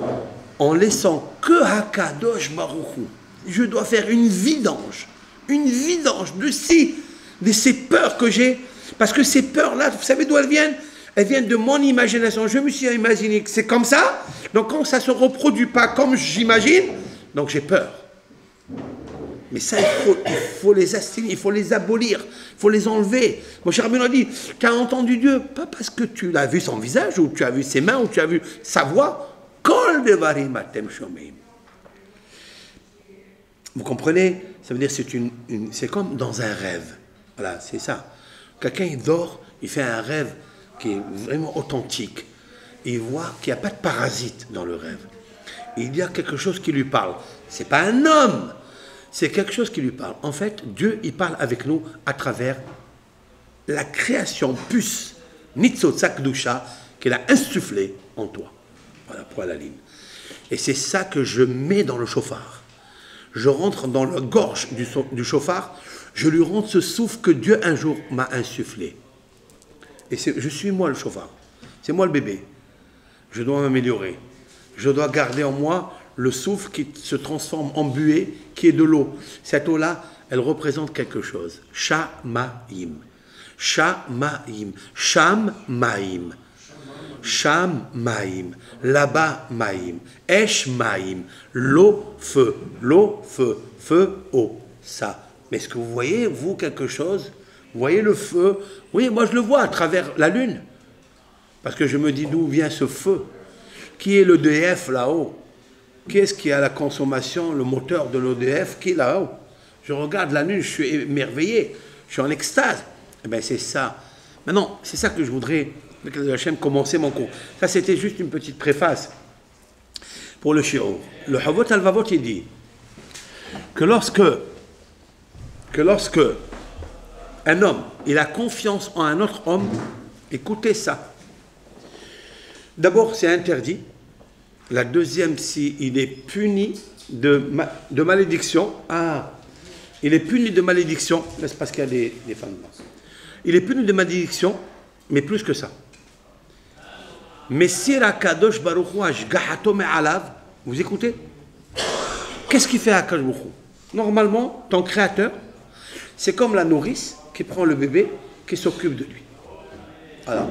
Speaker 4: en laissant que Hakadosh Baruch Hu, je dois faire une vidange de ces peurs que j'ai, parce que ces peurs-là, vous savez d'où elles viennent? Elles viennent de mon imagination. Je me suis imaginé que c'est comme ça, donc quand ça ne se reproduit pas comme j'imagine, donc j'ai peur. Mais ça, il faut les astiner, il faut les abolir, il faut les enlever. Mon cher Rabbeinu a dit, tu as entendu Dieu, pas parce que tu l'as vu son visage, ou tu as vu ses mains, ou tu as vu sa voix. Kol devarim atem shom'im. Vous comprenez? Ça veut dire que c'est comme dans un rêve. Voilà, c'est ça. Quelqu'un, il dort, il fait un rêve qui est vraiment authentique. Il voit qu'il n'y a pas de parasite dans le rêve. Il y a quelque chose qui lui parle. Ce n'est pas un homme, c'est quelque chose qui lui parle. En fait, Dieu, il parle avec nous à travers la création puce, Nitzotsak Dusha, qu'il a insufflé en toi. Voilà, pour la ligne. Et c'est ça que je mets dans le chauffard. Je rentre dans la gorge du chauffard, je lui rends ce souffle que Dieu un jour m'a insufflé. Et je suis moi le chauffard. C'est moi le bébé. Je dois m'améliorer. Je dois garder en moi le souffle qui se transforme en buée, qui est de l'eau. Cette eau-là, elle représente quelque chose. Shamaim. Shamaim. Sham Maim. Sham Maim. Là-bas Maim. Esh Maim. L'eau, feu. L'eau, feu. Feu, eau. Ça. Mais est-ce que vous voyez, vous, quelque chose? Vous voyez le feu? Oui, moi je le vois à travers la lune. Parce que je me dis d'où vient ce feu? Qui est l'EDF là-haut? Qui est-ce qui a la consommation, le moteur de l'EDF? Qui est là-haut? Je regarde la lune, je suis émerveillé.
Speaker 1: je suis en extase. Eh bien, c'est ça. Maintenant, c'est ça que je voudrais, avec Hachem, commencer mon cours. Ça, c'était juste une petite préface pour le shiur. Le Havot al-Vavot, il dit que lorsque un homme, il a confiance en un autre homme, écoutez ça. D'abord, c'est interdit. La deuxième, s'il est puni de malédiction. Ah, il est puni de malédiction. Là, c'est parce qu'il y a des femmes blanches. Il est puni de malédiction, mais plus que ça. Messira Kadosh Baruch Hu Ashgahato Me'alav. Vous écoutez? Qu'est-ce qu'il fait à Kadosh Baruch Hu? Normalement, ton créateur, c'est comme la nourrice qui prend le bébé, qui s'occupe de lui. Alors,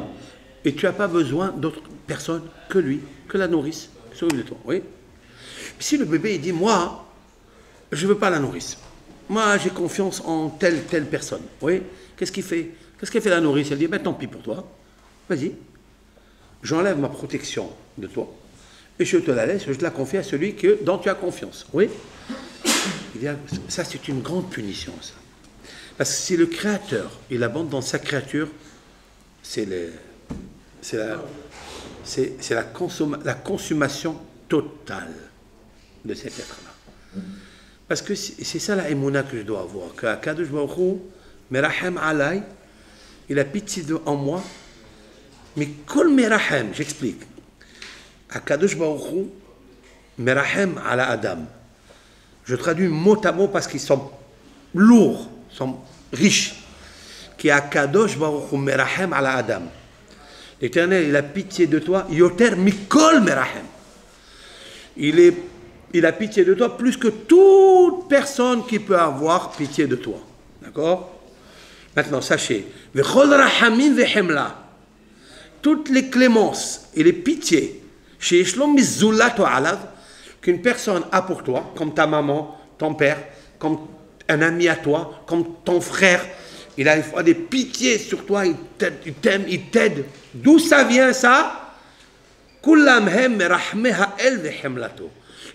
Speaker 1: et tu n'as pas besoin d'autre personne que lui, que la nourrice qui s'occupe de toi. Oui? Si le bébé il dit, moi, je ne veux pas la nourrice. Moi, j'ai confiance en telle personne. Oui? Qu'est-ce qu'il fait? Qu'est-ce qu'elle fait la nourrice? Elle dit, ben tant pis pour toi. Vas-y. J'enlève ma protection de toi et je te la laisse, je te la confie à celui dont tu as confiance. Oui? Il dit, ça, c'est une grande punition, ça. Parce que si le Créateur, il abandonne dans sa créature, c'est la consommation totale de cet être-là. Parce que c'est ça la émouna que je dois avoir. Qu'Akadosh Baruch Hu, Merahem Alay, il a pitié en moi, mais Kol Merahem, j'explique. Akadosh Baruch Hu, Merahem ala Adam. Je traduis mot à mot parce qu'ils sont lourds, sont riches. Qui a Kadosh Baruch Hu Merahem ala Adam. L'Éternel, il a pitié de toi. Yoter Mikol Merahem. Il a pitié de toi plus que toute personne qui peut avoir pitié de toi. D'accord? Maintenant, sachez. Vechol Rahamim Vehemla. Toutes les clémences et les pitiés chez Eshlom Mizulato Alav qu'une personne a pour toi, comme ta maman, ton père, comme un ami à toi, comme ton frère, il a des pitiés sur toi, il t'aime, il t'aide. D'où ça vient ça?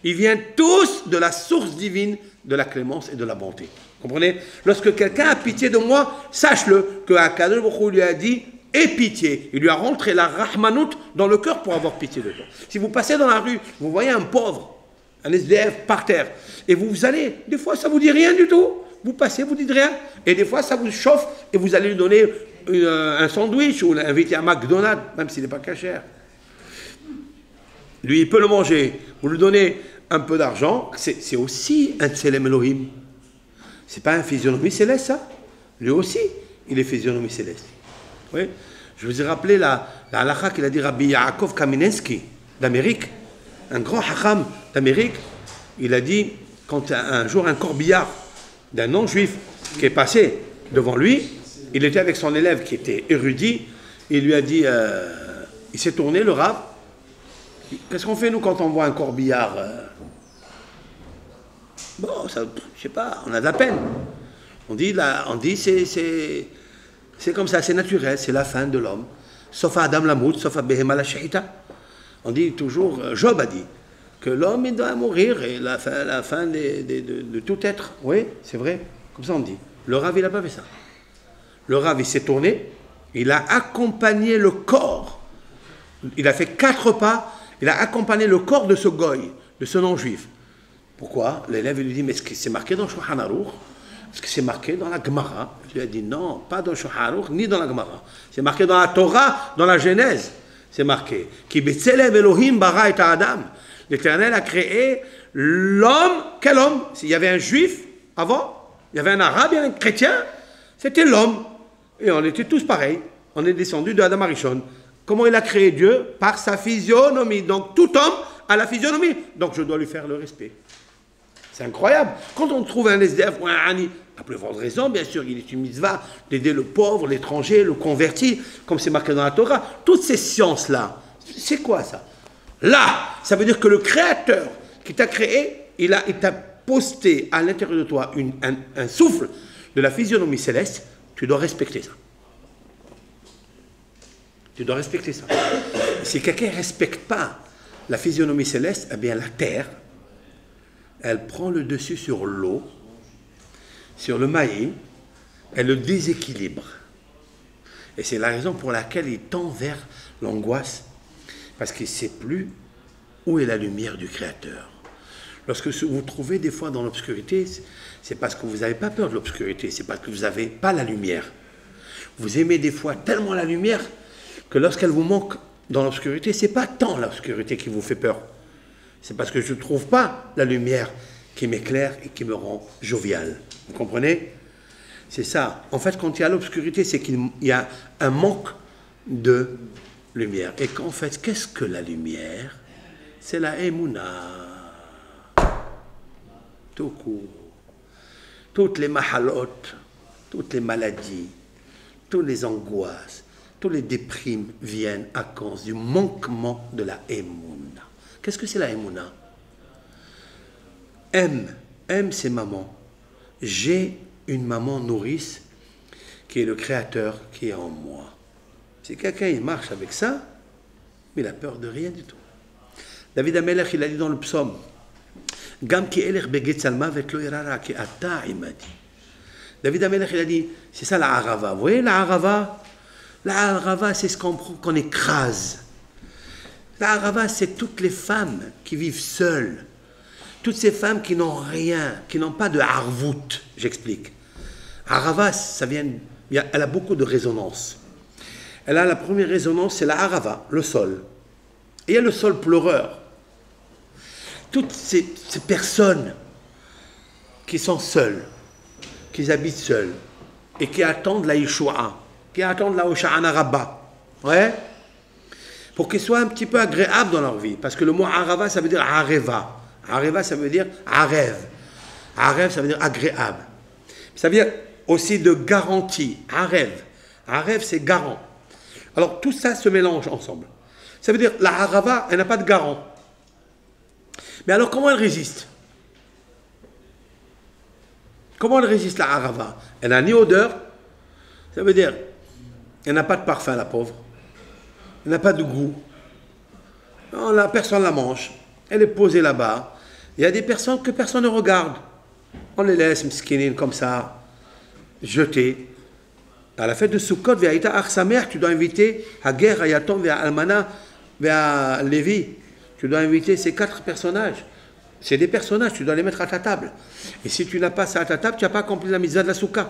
Speaker 1: Ils viennent tous de la source divine de la clémence et de la bonté. Comprenez? Lorsque quelqu'un a pitié de moi, sache-le que Akadosh Baruch Hu lui a dit aie pitié. Il lui a rentré la rahmanout dans le cœur pour avoir pitié de toi. Si vous passez dans la rue, vous voyez un pauvre, un SDF par terre, et vous allez, des fois ça vous dit rien du tout. Vous passez, vous dites rien, et des fois ça vous chauffe, et vous allez lui donner un sandwich ou l'inviter à McDonald's, même s'il n'est pas cachère. Lui, il peut le manger. Vous lui donnez un peu d'argent, c'est aussi un Tselem Elohim. C'est pas un physionomie céleste, ça? Lui aussi, il est physionomie céleste. Oui? Je vous ai rappelé la halakha qu'il a dit Rabbi Yaakov Kamenetsky d'Amérique, un grand hacham d'Amérique. Il a dit, quand un jour un corbillard d'un non-juif qui est passé devant lui, il était avec son élève qui était érudit, il lui a dit, il s'est tourné, le rabbin, qu'est-ce qu'on fait nous quand on voit un corbillard? Bon, ça, je sais pas, on a de la peine. On dit c'est comme ça, c'est naturel, c'est la fin de l'homme. Sauf à Adam Lamout, sauf à Behema la Shahita. On dit toujours, Job a dit, que l'homme il doit mourir et la fin de tout être. Oui, c'est vrai, comme ça on dit. Le Rav, il n'a pas fait ça. Le Rav, il s'est tourné, il a accompagné le corps. Il a fait 4 pas, il a accompagné le corps de ce goy, de ce non-juif. Pourquoi? L'élève lui dit, mais est-ce que c'est marqué dans Shulchan Aruch? Est-ce que c'est marqué dans la Gemara? Il lui a dit, non, pas dans Shulchan Aruch, ni dans la Gemara. C'est marqué dans la Torah, dans la Genèse. C'est marqué. Ki b'tselem Elohim bara et Adam. L'Éternel a créé l'homme. Quel homme? S'il y avait un juif avant, il y avait un arabe, il y avait un chrétien, c'était l'homme. Et on était tous pareils. On est descendus de Adam Arishon. Comment il a créé Dieu? Par sa physionomie. Donc tout homme a la physionomie. Donc je dois lui faire le respect. C'est incroyable. Quand on trouve un SDF ou un Hani, à plus forte raison, bien sûr, il est une mitzvah d'aider le pauvre, l'étranger, le converti, comme c'est marqué dans la Torah. Toutes ces sciences-là, c'est quoi ça? Là, ça veut dire que le Créateur qui t'a créé, il t'a posté à l'intérieur de toi un souffle de la physionomie céleste. Tu dois respecter ça. Tu dois respecter ça. Si quelqu'un ne respecte pas la physionomie céleste, eh bien la terre, elle prend le dessus sur l'eau, sur le maïs,
Speaker 4: elle le déséquilibre. Et c'est la raison pour laquelle il tend vers l'angoisse, parce qu'il ne sait plus où est la lumière du Créateur. Lorsque vous vous trouvez des fois dans l'obscurité, c'est parce que vous n'avez pas peur de l'obscurité, c'est parce que vous n'avez pas la lumière. Vous aimez des fois tellement la lumière que lorsqu'elle vous manque dans l'obscurité, ce n'est pas tant l'obscurité qui vous fait peur. C'est parce que je ne trouve pas la lumière qui m'éclaire et qui me rend jovial. Vous comprenez? C'est ça. En fait, quand il y a l'obscurité, c'est qu'il y a un manque de lumière. Et qu'en fait, qu'est-ce que la lumière? C'est la émouna. Tout court. Toutes les mahalotes, toutes les maladies, toutes les angoisses, toutes les déprimes viennent à cause du manquement de la émouna. Qu'est-ce que c'est la émouna? M, c'est maman. J'ai une maman nourrice qui est le Créateur qui est en moi. Si quelqu'un il marche avec ça, mais il a peur de rien du tout. David Amelech, il a dit dans le psaume, Gam ki elech beget salma vet lo irara ki ata imadi. David Amelech, il a dit, c'est ça la harava. Vous voyez la harava? La harava, c'est ce qu'on écrase. La harava, c'est toutes les femmes qui vivent seules. Toutes ces femmes qui n'ont rien, qui n'ont pas de harvout, j'explique. Harava, ça vient, elle a beaucoup de résonance. Elle a la première résonance, c'est la harava, le sol. Et il y a le sol pleureur. Toutes ces personnes qui sont seules, qui habitent seules, et qui attendent la Yeshua, qui attendent la Hosha'ana Rabba, ouais, pour qu'ils soient un petit peu agréables dans leur vie. Parce que le mot harava, ça veut dire areva. Areva, ça veut dire arev. Arev, ça veut dire agréable. Ça veut dire aussi de garantie. Arev. Arev, c'est garant. Alors, tout ça se mélange ensemble. Ça veut dire, la harava, elle n'a pas de garant. Mais alors, comment elle résiste? Comment elle résiste, la harava? Elle n'a ni odeur. Ça veut dire, elle n'a pas de parfum, la pauvre. Elle n'a pas de goût. Non, personne ne la mange. Elle est posée là-bas. Il y a des personnes que personne ne regarde. On les laisse, mskinin, comme ça, jetées. À la fête de Sukkot, Ve'aïta Ach Samer, tu dois inviter Hager, Hayatom, Ve'almana, Ve'alevi. Tu dois inviter ces 4 personnages. C'est des personnages, tu dois les mettre à ta table. Et si tu n'as pas ça à ta table, tu n'as pas accompli la mitzvah de la Soukha.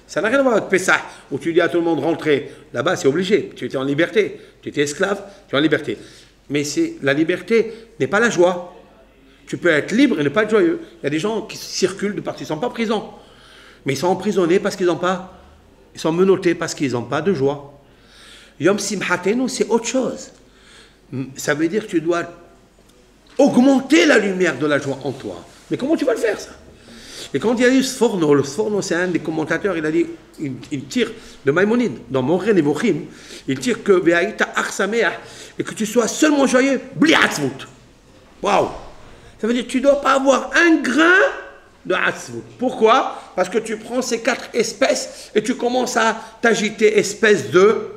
Speaker 4: Ça n'a rien à voir avec Pessah, où tu dis à tout le monde rentrer. Là-bas, c'est obligé. Tu étais en liberté. Tu étais esclave, tu es en liberté. Mais la liberté n'est pas la joie. Tu peux être libre et ne pas être joyeux. Il y a des gens qui circulent de partout, ils ne sont pas prisons. Mais ils sont emprisonnés parce qu'ils n'ont pas, ils sont menottés parce qu'ils n'ont pas de joie. Yom Simhatenu, c'est autre chose. Ça veut dire que tu dois augmenter la lumière de la joie en toi. Mais comment tu vas le faire, ça? Et quand il y a eu Sforno, le Sforno, c'est un des commentateurs, il a dit, il tire de Maïmonide, dans Moré Nevochim, il tire que Ve'aïta Ach Sameach, et que tu sois seulement joyeux, bli atzvut. Waouh! Ça veut dire que tu ne dois pas avoir un grain de atzvut. Pourquoi? Parce que tu prends ces 4 espèces et tu commences à t'agiter, espèce de...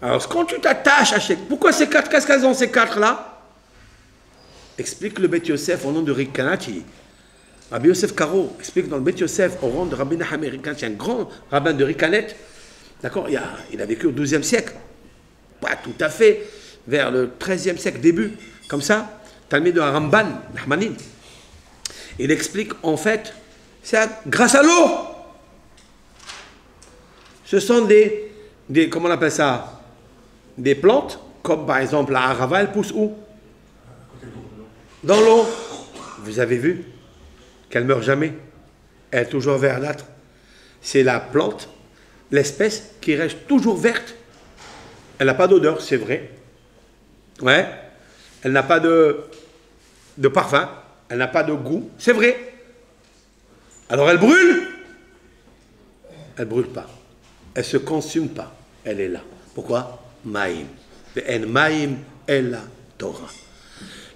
Speaker 4: Alors, quand tu t'attaches à chaque... Pourquoi ces 4? Qu'est-ce qu'elles ont, ces 4-là? Explique le Bet Yosef au nom de Rikanati. Rabbi Yosef Karo explique dans le Bet Yosef au nom de Rabbi Nahum Rikanati, un grand rabbin de Rikanet. D'accord, il a vécu au XIIe siècle. Pas tout à fait, vers le XIIIe siècle, début, comme ça, Talmid de Ramban, Nahmanide. Il explique, en fait, c'est grâce à l'eau. Ce sont des, comment on appelle ça? Des plantes, comme par exemple la harava, elle pousse où? Dans l'eau. Vous avez vu qu'elle ne meurt jamais. Elle est toujours verdâtre. C'est la plante, l'espèce qui reste toujours verte. Elle n'a pas d'odeur, c'est vrai. Ouais. Elle n'a pas de parfum. Elle n'a pas de goût, c'est vrai. Alors elle brûle. Elle ne brûle pas. Elle ne se consume pas. Elle est là. Pourquoi? Maïm. En maïm, elle la Torah.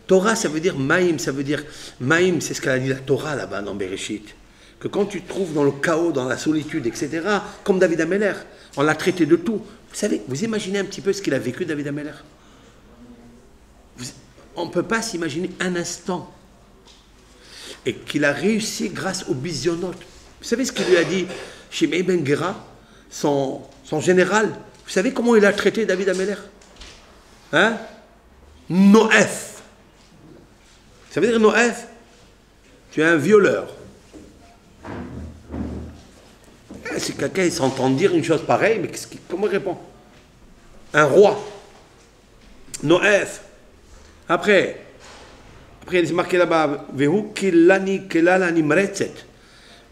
Speaker 4: Torah, ça veut dire maïm, ça veut dire... Maïm, c'est ce qu'elle a dit la Torah là-bas dans Bereshit. Que quand tu te trouves dans le chaos, dans la solitude, etc., comme David Ameller, on l'a traité de tout. Vous savez, vous imaginez un petit peu ce qu'il a vécu, David Ameller? On ne peut pas s'imaginer un instant. et qu'il a réussi grâce aux bisionotes. Vous savez ce qu'il lui a dit Shimei ben Gera, son général? Vous savez comment il a traité David Améler? Hein? Noef. Ça veut dire Noef? Tu es un violeur. Si quelqu'un s'entend dire une chose pareille, mais comment il répond? Un roi. Noef. Après, il est marqué là-bas, Vehu kilani kelala nimretzet.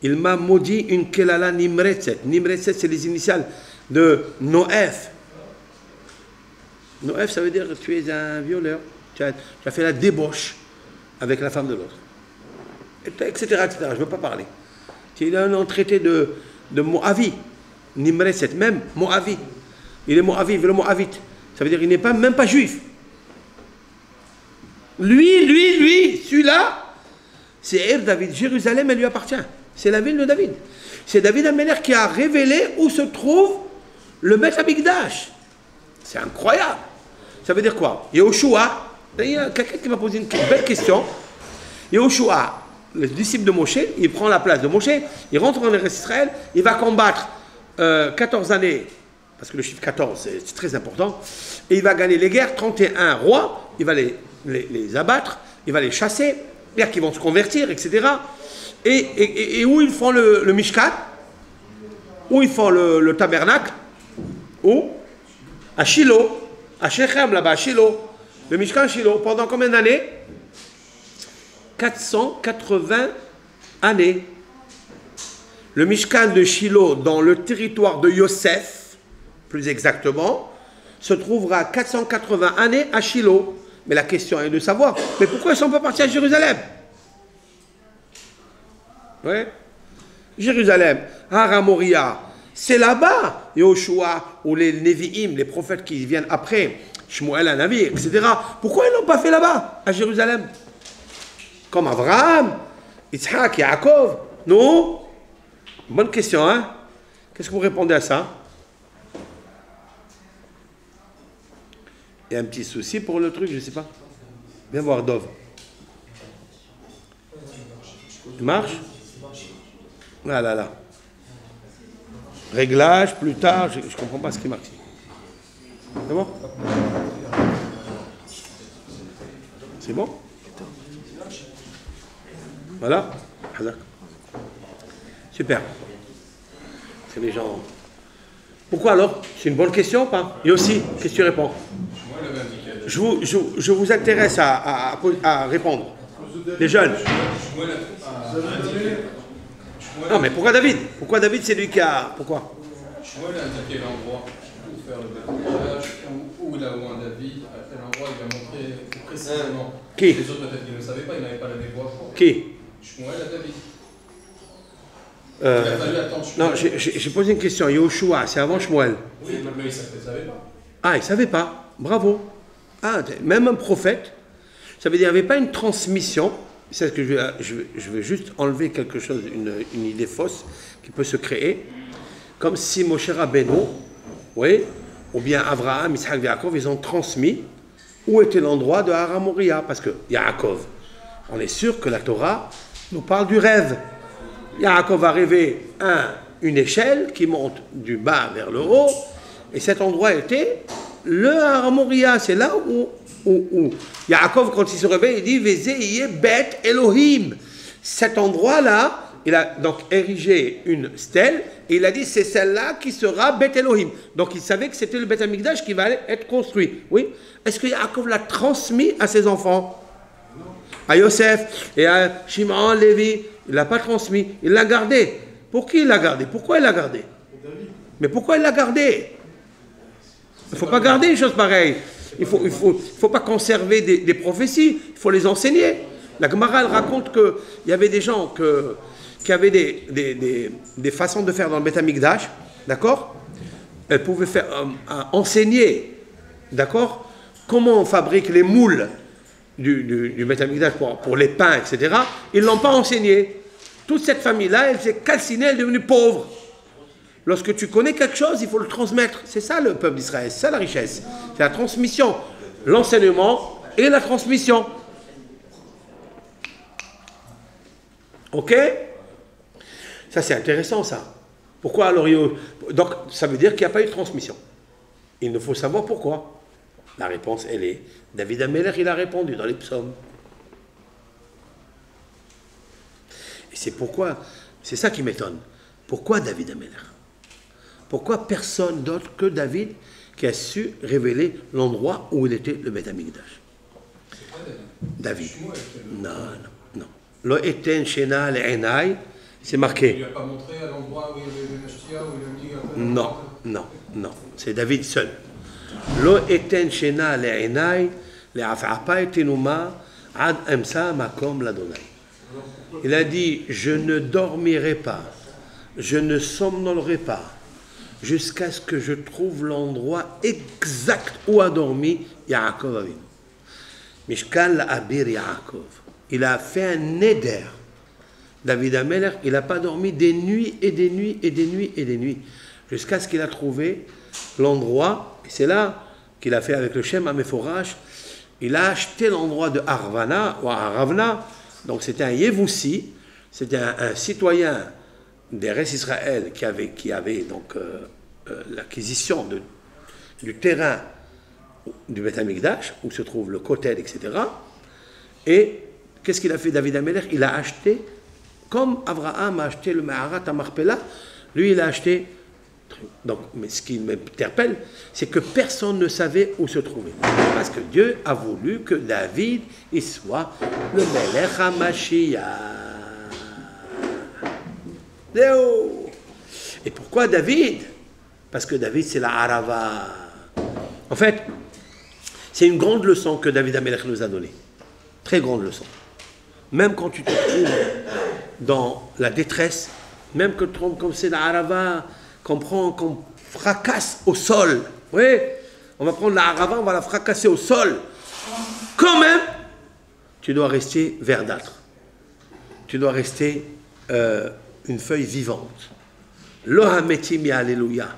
Speaker 4: Il m'a maudit une kelala nimretzet. Nimretzet, c'est les initiales de Noef. Noef, ça veut dire que tu es un violeur. Tu as fait la débauche avec la femme de l'autre. Etc., etc. Je ne veux pas parler. Il a un traité de Moavi. Nimretzet, même Moavi. Il est Moavi, le Moavite. Ça veut dire qu'il n'est même pas juif. Lui, celui-là, c'est David. Jérusalem, elle lui appartient. C'est la ville de David. C'est David Améler qui a révélé où se trouve le Beth Amikdash. C'est incroyable. Ça veut dire quoi? Yehoshua, il y a quelqu'un qui m'a posé une belle question. Yehoshua, le disciple de Moshe, il prend la place de Moshe, il rentre en Israël, il va combattre 14 années, parce que le chiffre 14 c'est très important, et il va gagner les guerres, 31 rois, il va les abattre, il va les chasser, c'est-à-dire qu'ils vont se convertir, etc. Et où ils font le Mishkan, où ils font le tabernacle, où? À Shiloh, à Shechem, là-bas, à Shiloh, le Mishkan Shiloh, pendant combien d'années? 480 années. Le Mishkan de Shiloh, dans le territoire de Yosef, plus exactement, se trouvera 480 années à Shiloh. Mais la question est de savoir, mais pourquoi ils ne sont pas partis à Jérusalem? Ouais. Jérusalem, Har Moria, c'est là-bas, Yoshua, ou les Nevi'im, les prophètes qui viennent après, Shmuel, un Navi, etc. Pourquoi ils ne l'ont pas fait là-bas, à Jérusalem? Comme Abraham, Yitzhak, Yaakov. Non? Bonne question, hein? Qu'est-ce que vous répondez à ça? Il y a un petit souci pour le truc, je ne sais pas. Viens voir Dov. Il marche? Ah là là. Réglage, plus tard, je ne comprends pas ce qui marche. C'est bon? C'est bon? Voilà. Super. C'est les gens. Pourquoi alors? C'est une bonne question ou pas? Et aussi, qu'est-ce que tu réponds? Je vous intéresse à répondre. Les jeunes. Non, mais pourquoi David? Pourquoi David, c'est lui qui a... Pourquoi?
Speaker 5: Shmuel a indiqué l'endroit pour faire le bâtiment, où il a oint David, à quel endroit il va montrer précisément.
Speaker 4: Qui?
Speaker 5: Les autres peut-être qu'ils ne savaient pas, ils n'avaient pas la dévoile.
Speaker 4: Qui?
Speaker 5: Shmuel à David. Il a fallu attendre Shmuel.
Speaker 4: Non, j'ai posé une question. Yoshua, c'est avant Shmuel.
Speaker 5: Oui, mais ils ne savaient pas.
Speaker 4: Ah, ils ne savaient pas. Bravo. Ah, même un prophète, ça veut dire qu'il n'y avait pas une transmission. C'est ce que je veux juste enlever quelque chose, une idée fausse qui peut se créer. Comme si Moshe Rabbeinu, oui, ou bien Abraham, Yitzhak et Yaakov, ils ont transmis où était l'endroit de Har Moria. Parce que Yaakov, on est sûr que la Torah nous parle du rêve. Yaakov va rêver une échelle qui monte du bas vers le haut, et cet endroit était le Har Moria. C'est là où Yaakov, quand il se réveille, il dit Vezeh Bet Elohim. Cet endroit-là, il a donc érigé une stèle et il a dit c'est celle-là qui sera Bet Elohim. Donc il savait que c'était le Bet Amikdash qui va être construit. Oui. Est-ce que Yaakov l'a transmis à ses enfants? À Yosef et à Shimon, Lévi, il ne l'a pas transmis. Il l'a gardé. Pour qui il l'a gardé? Pourquoi il l'a gardé? Mais pourquoi il l'a gardé? Il ne faut pas garder une chose pareille. Il faut pas conserver des prophéties, il faut les enseigner. La Gemara, elle raconte qu'il y avait des gens qui avaient des façons de faire dans le Beth Amikdash, d'accord? Elles pouvaient enseigner, d'accord? Comment on fabrique les moules du Beth Amikdash pour les pains, etc. Ils ne l'ont pas enseigné. Toute cette famille-là, elle s'est calcinée, elle est devenue pauvre. Lorsque tu connais quelque chose, il faut le transmettre. C'est ça le peuple d'Israël, c'est ça la richesse. C'est la transmission, l'enseignement et la transmission. Ok? Ça, c'est intéressant, ça. Pourquoi alors donc, ça veut dire qu'il n'y a pas eu de transmission. Il nous faut savoir pourquoi. La réponse, elle est... David Ameller, il a répondu dans les psaumes. Et c'est pourquoi... C'est ça qui m'étonne. Pourquoi David Ameller? Pourquoi personne d'autre que David qui a su révéler l'endroit où il était le Beth Amikdash?
Speaker 5: C'est pas
Speaker 4: David.
Speaker 5: David.
Speaker 4: Non, non, non. Lo eten shena le'enai, c'est marqué.
Speaker 5: Il lui a pas montré à l'endroit où il y avait le Nashtia, où il a dit...
Speaker 4: Non, non, non. C'est David seul. Lo eten shena le'enai, le'af'apa etenuma, ad emsa makom l'Adonai. Il a dit, je ne dormirai pas, je ne somnolerai pas, jusqu'à ce que je trouve l'endroit exact où a dormi Yaakov Avinu. Mishkan la'abir Yaakov. Il a fait un neder. David Ameller, il n'a pas dormi des nuits et des nuits et des nuits et des nuits, jusqu'à ce qu'il a trouvé l'endroit, et c'est là qu'il a fait avec le Shem Amephorach, il a acheté l'endroit de Arvana, ou Aravna, donc c'était un Yevoussi, c'était un citoyen d'Eretz Israël qui avait donc l'acquisition du terrain du Beth Amikdash, où se trouve le Kotel, etc. Et qu'est-ce qu'il a fait David Ameller? Il a acheté, comme Abraham a acheté le Maharat à Marpella, lui il a acheté. Donc, mais ce qui m'interpelle, c'est que personne ne savait où se trouver. Parce que Dieu a voulu que David il soit le Melech HaMashiach. Léo. Et pourquoi David? Parce que David, c'est la Arava. En fait, c'est une grande leçon que David Amelech nous a donnée. Très grande leçon. Même quand tu te trouves dans la détresse, même que comme c'est la Arava, qu'on fracasse au sol. Oui, on va prendre la Arava, on va la fracasser au sol. Quand même, tu dois rester verdâtre. Tu dois rester une feuille vivante. Lohametim ya alléluia.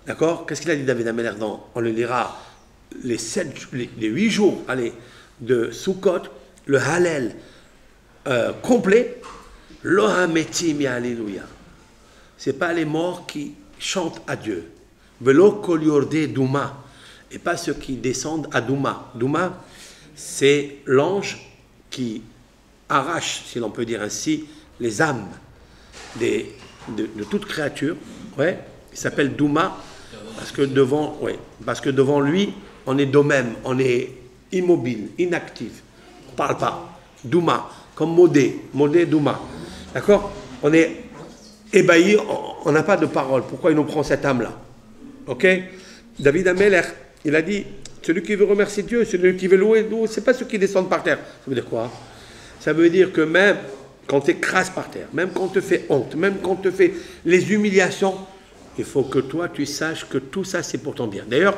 Speaker 4: D'accord? Qu'est-ce qu'il a dit David Ameller? On le lira les 8 jours de Sukkot, le Hallel complet. Lohametim ya alléluia. Ce n'est pas les morts qui chantent à Dieu. Velo kol yordei douma. Et pas ceux qui descendent à Douma. Douma, c'est l'ange qui arrache, si l'on peut dire ainsi, les âmes de toute créature. Ouais, il s'appelle Douma parce que devant lui, on est d'eux-mêmes, on est immobile, inactif. On ne parle pas. Douma, comme Modé, Douma. D'accord? On est ébahi, on n'a pas de parole. Pourquoi il nous prend cette âme-là? Ok? David Ameller, il a dit, celui qui veut remercier Dieu, celui qui veut louer, c'est pas ceux qui descendent par terre. Ça veut dire quoi? Ça veut dire que même quand tu écrases par terre, même quand on te fait honte, même quand on te fait les humiliations, il faut que toi, tu saches que tout ça, c'est pour ton bien. D'ailleurs,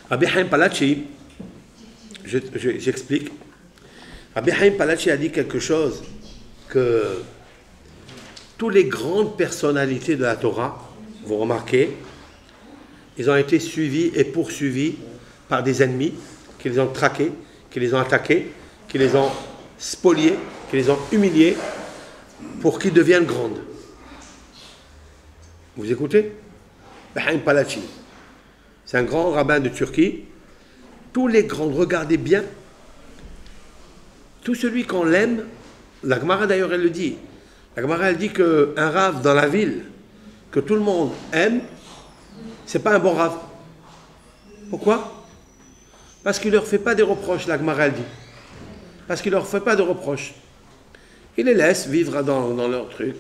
Speaker 4: Rabbi Haim Palachi, j'explique, Rabbi Haim Palachi a dit quelque chose que toutes les grandes personnalités de la Torah, vous remarquez, ils ont été suivis et poursuivis par des ennemis qui les ont traqués, qui les ont attaqués, qui les ont spoliés, qui les ont humiliés pour qu'ils deviennent grandes. Vous écoutez? Haim Palachi, c'est un grand rabbin de Turquie. Tous les grands, regardez bien, tout celui qu'on l'aime, la Gemara d'ailleurs elle le dit, la Gemara elle dit qu'un rave dans la ville que tout le monde aime, c'est pas un bon rave. Pourquoi? Parce qu'il ne leur fait pas des reproches, la Gemara elle dit. Parce qu'il ne leur fait pas de reproches. Il les laisse vivre dans leur truc.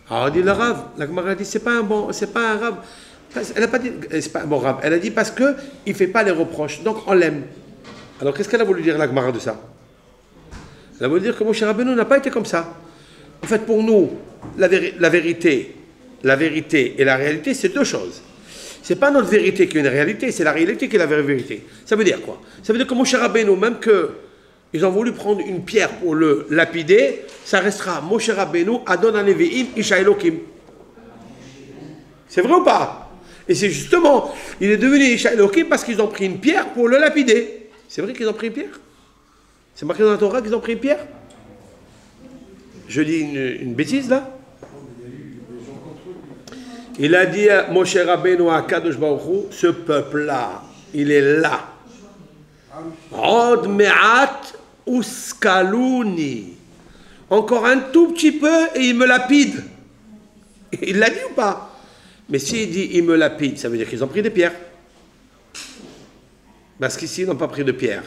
Speaker 4: Alors dit le rave, la Gemara dit c'est pas un rave. Elle n'a pas dit c'est pas un bon rave. Elle a dit parce qu'il ne fait pas les reproches, donc on l'aime. Alors qu'est-ce qu'elle a voulu dire la Gemara de ça? Elle a voulu dire que Moshe Rabbeinu n'a pas été comme ça. En fait, pour nous, la vérité et la réalité, c'est deux choses. C'est pas notre vérité qui est une réalité, c'est la réalité qui est la vraie vérité. Ça veut dire quoi? Ça veut dire que Moshe Rabbeinu, même qu'ils ont voulu prendre une pierre pour le lapider, ça restera Moshe Rabbeinu, Adon HaNevi'im, Isha Elokim. C'est vrai ou pas? Et c'est justement, il est devenu Isha Elokim parce qu'ils ont pris une pierre pour le lapider. C'est vrai qu'ils ont pris une pierre? C'est marqué dans la Torah qu'ils ont pris une pierre? Je dis une bêtise là? Il a dit à Moshe Rabbeinu à Kadosh Baruch Hu, ce peuple-là, il est là. Od me'at uskaluni. Encore un tout petit peu et il me lapide. Il l'a dit ou pas? Mais s'il dit il me lapide, ça veut dire qu'ils ont pris des pierres. Parce qu'ici, ils n'ont pas pris de pierre.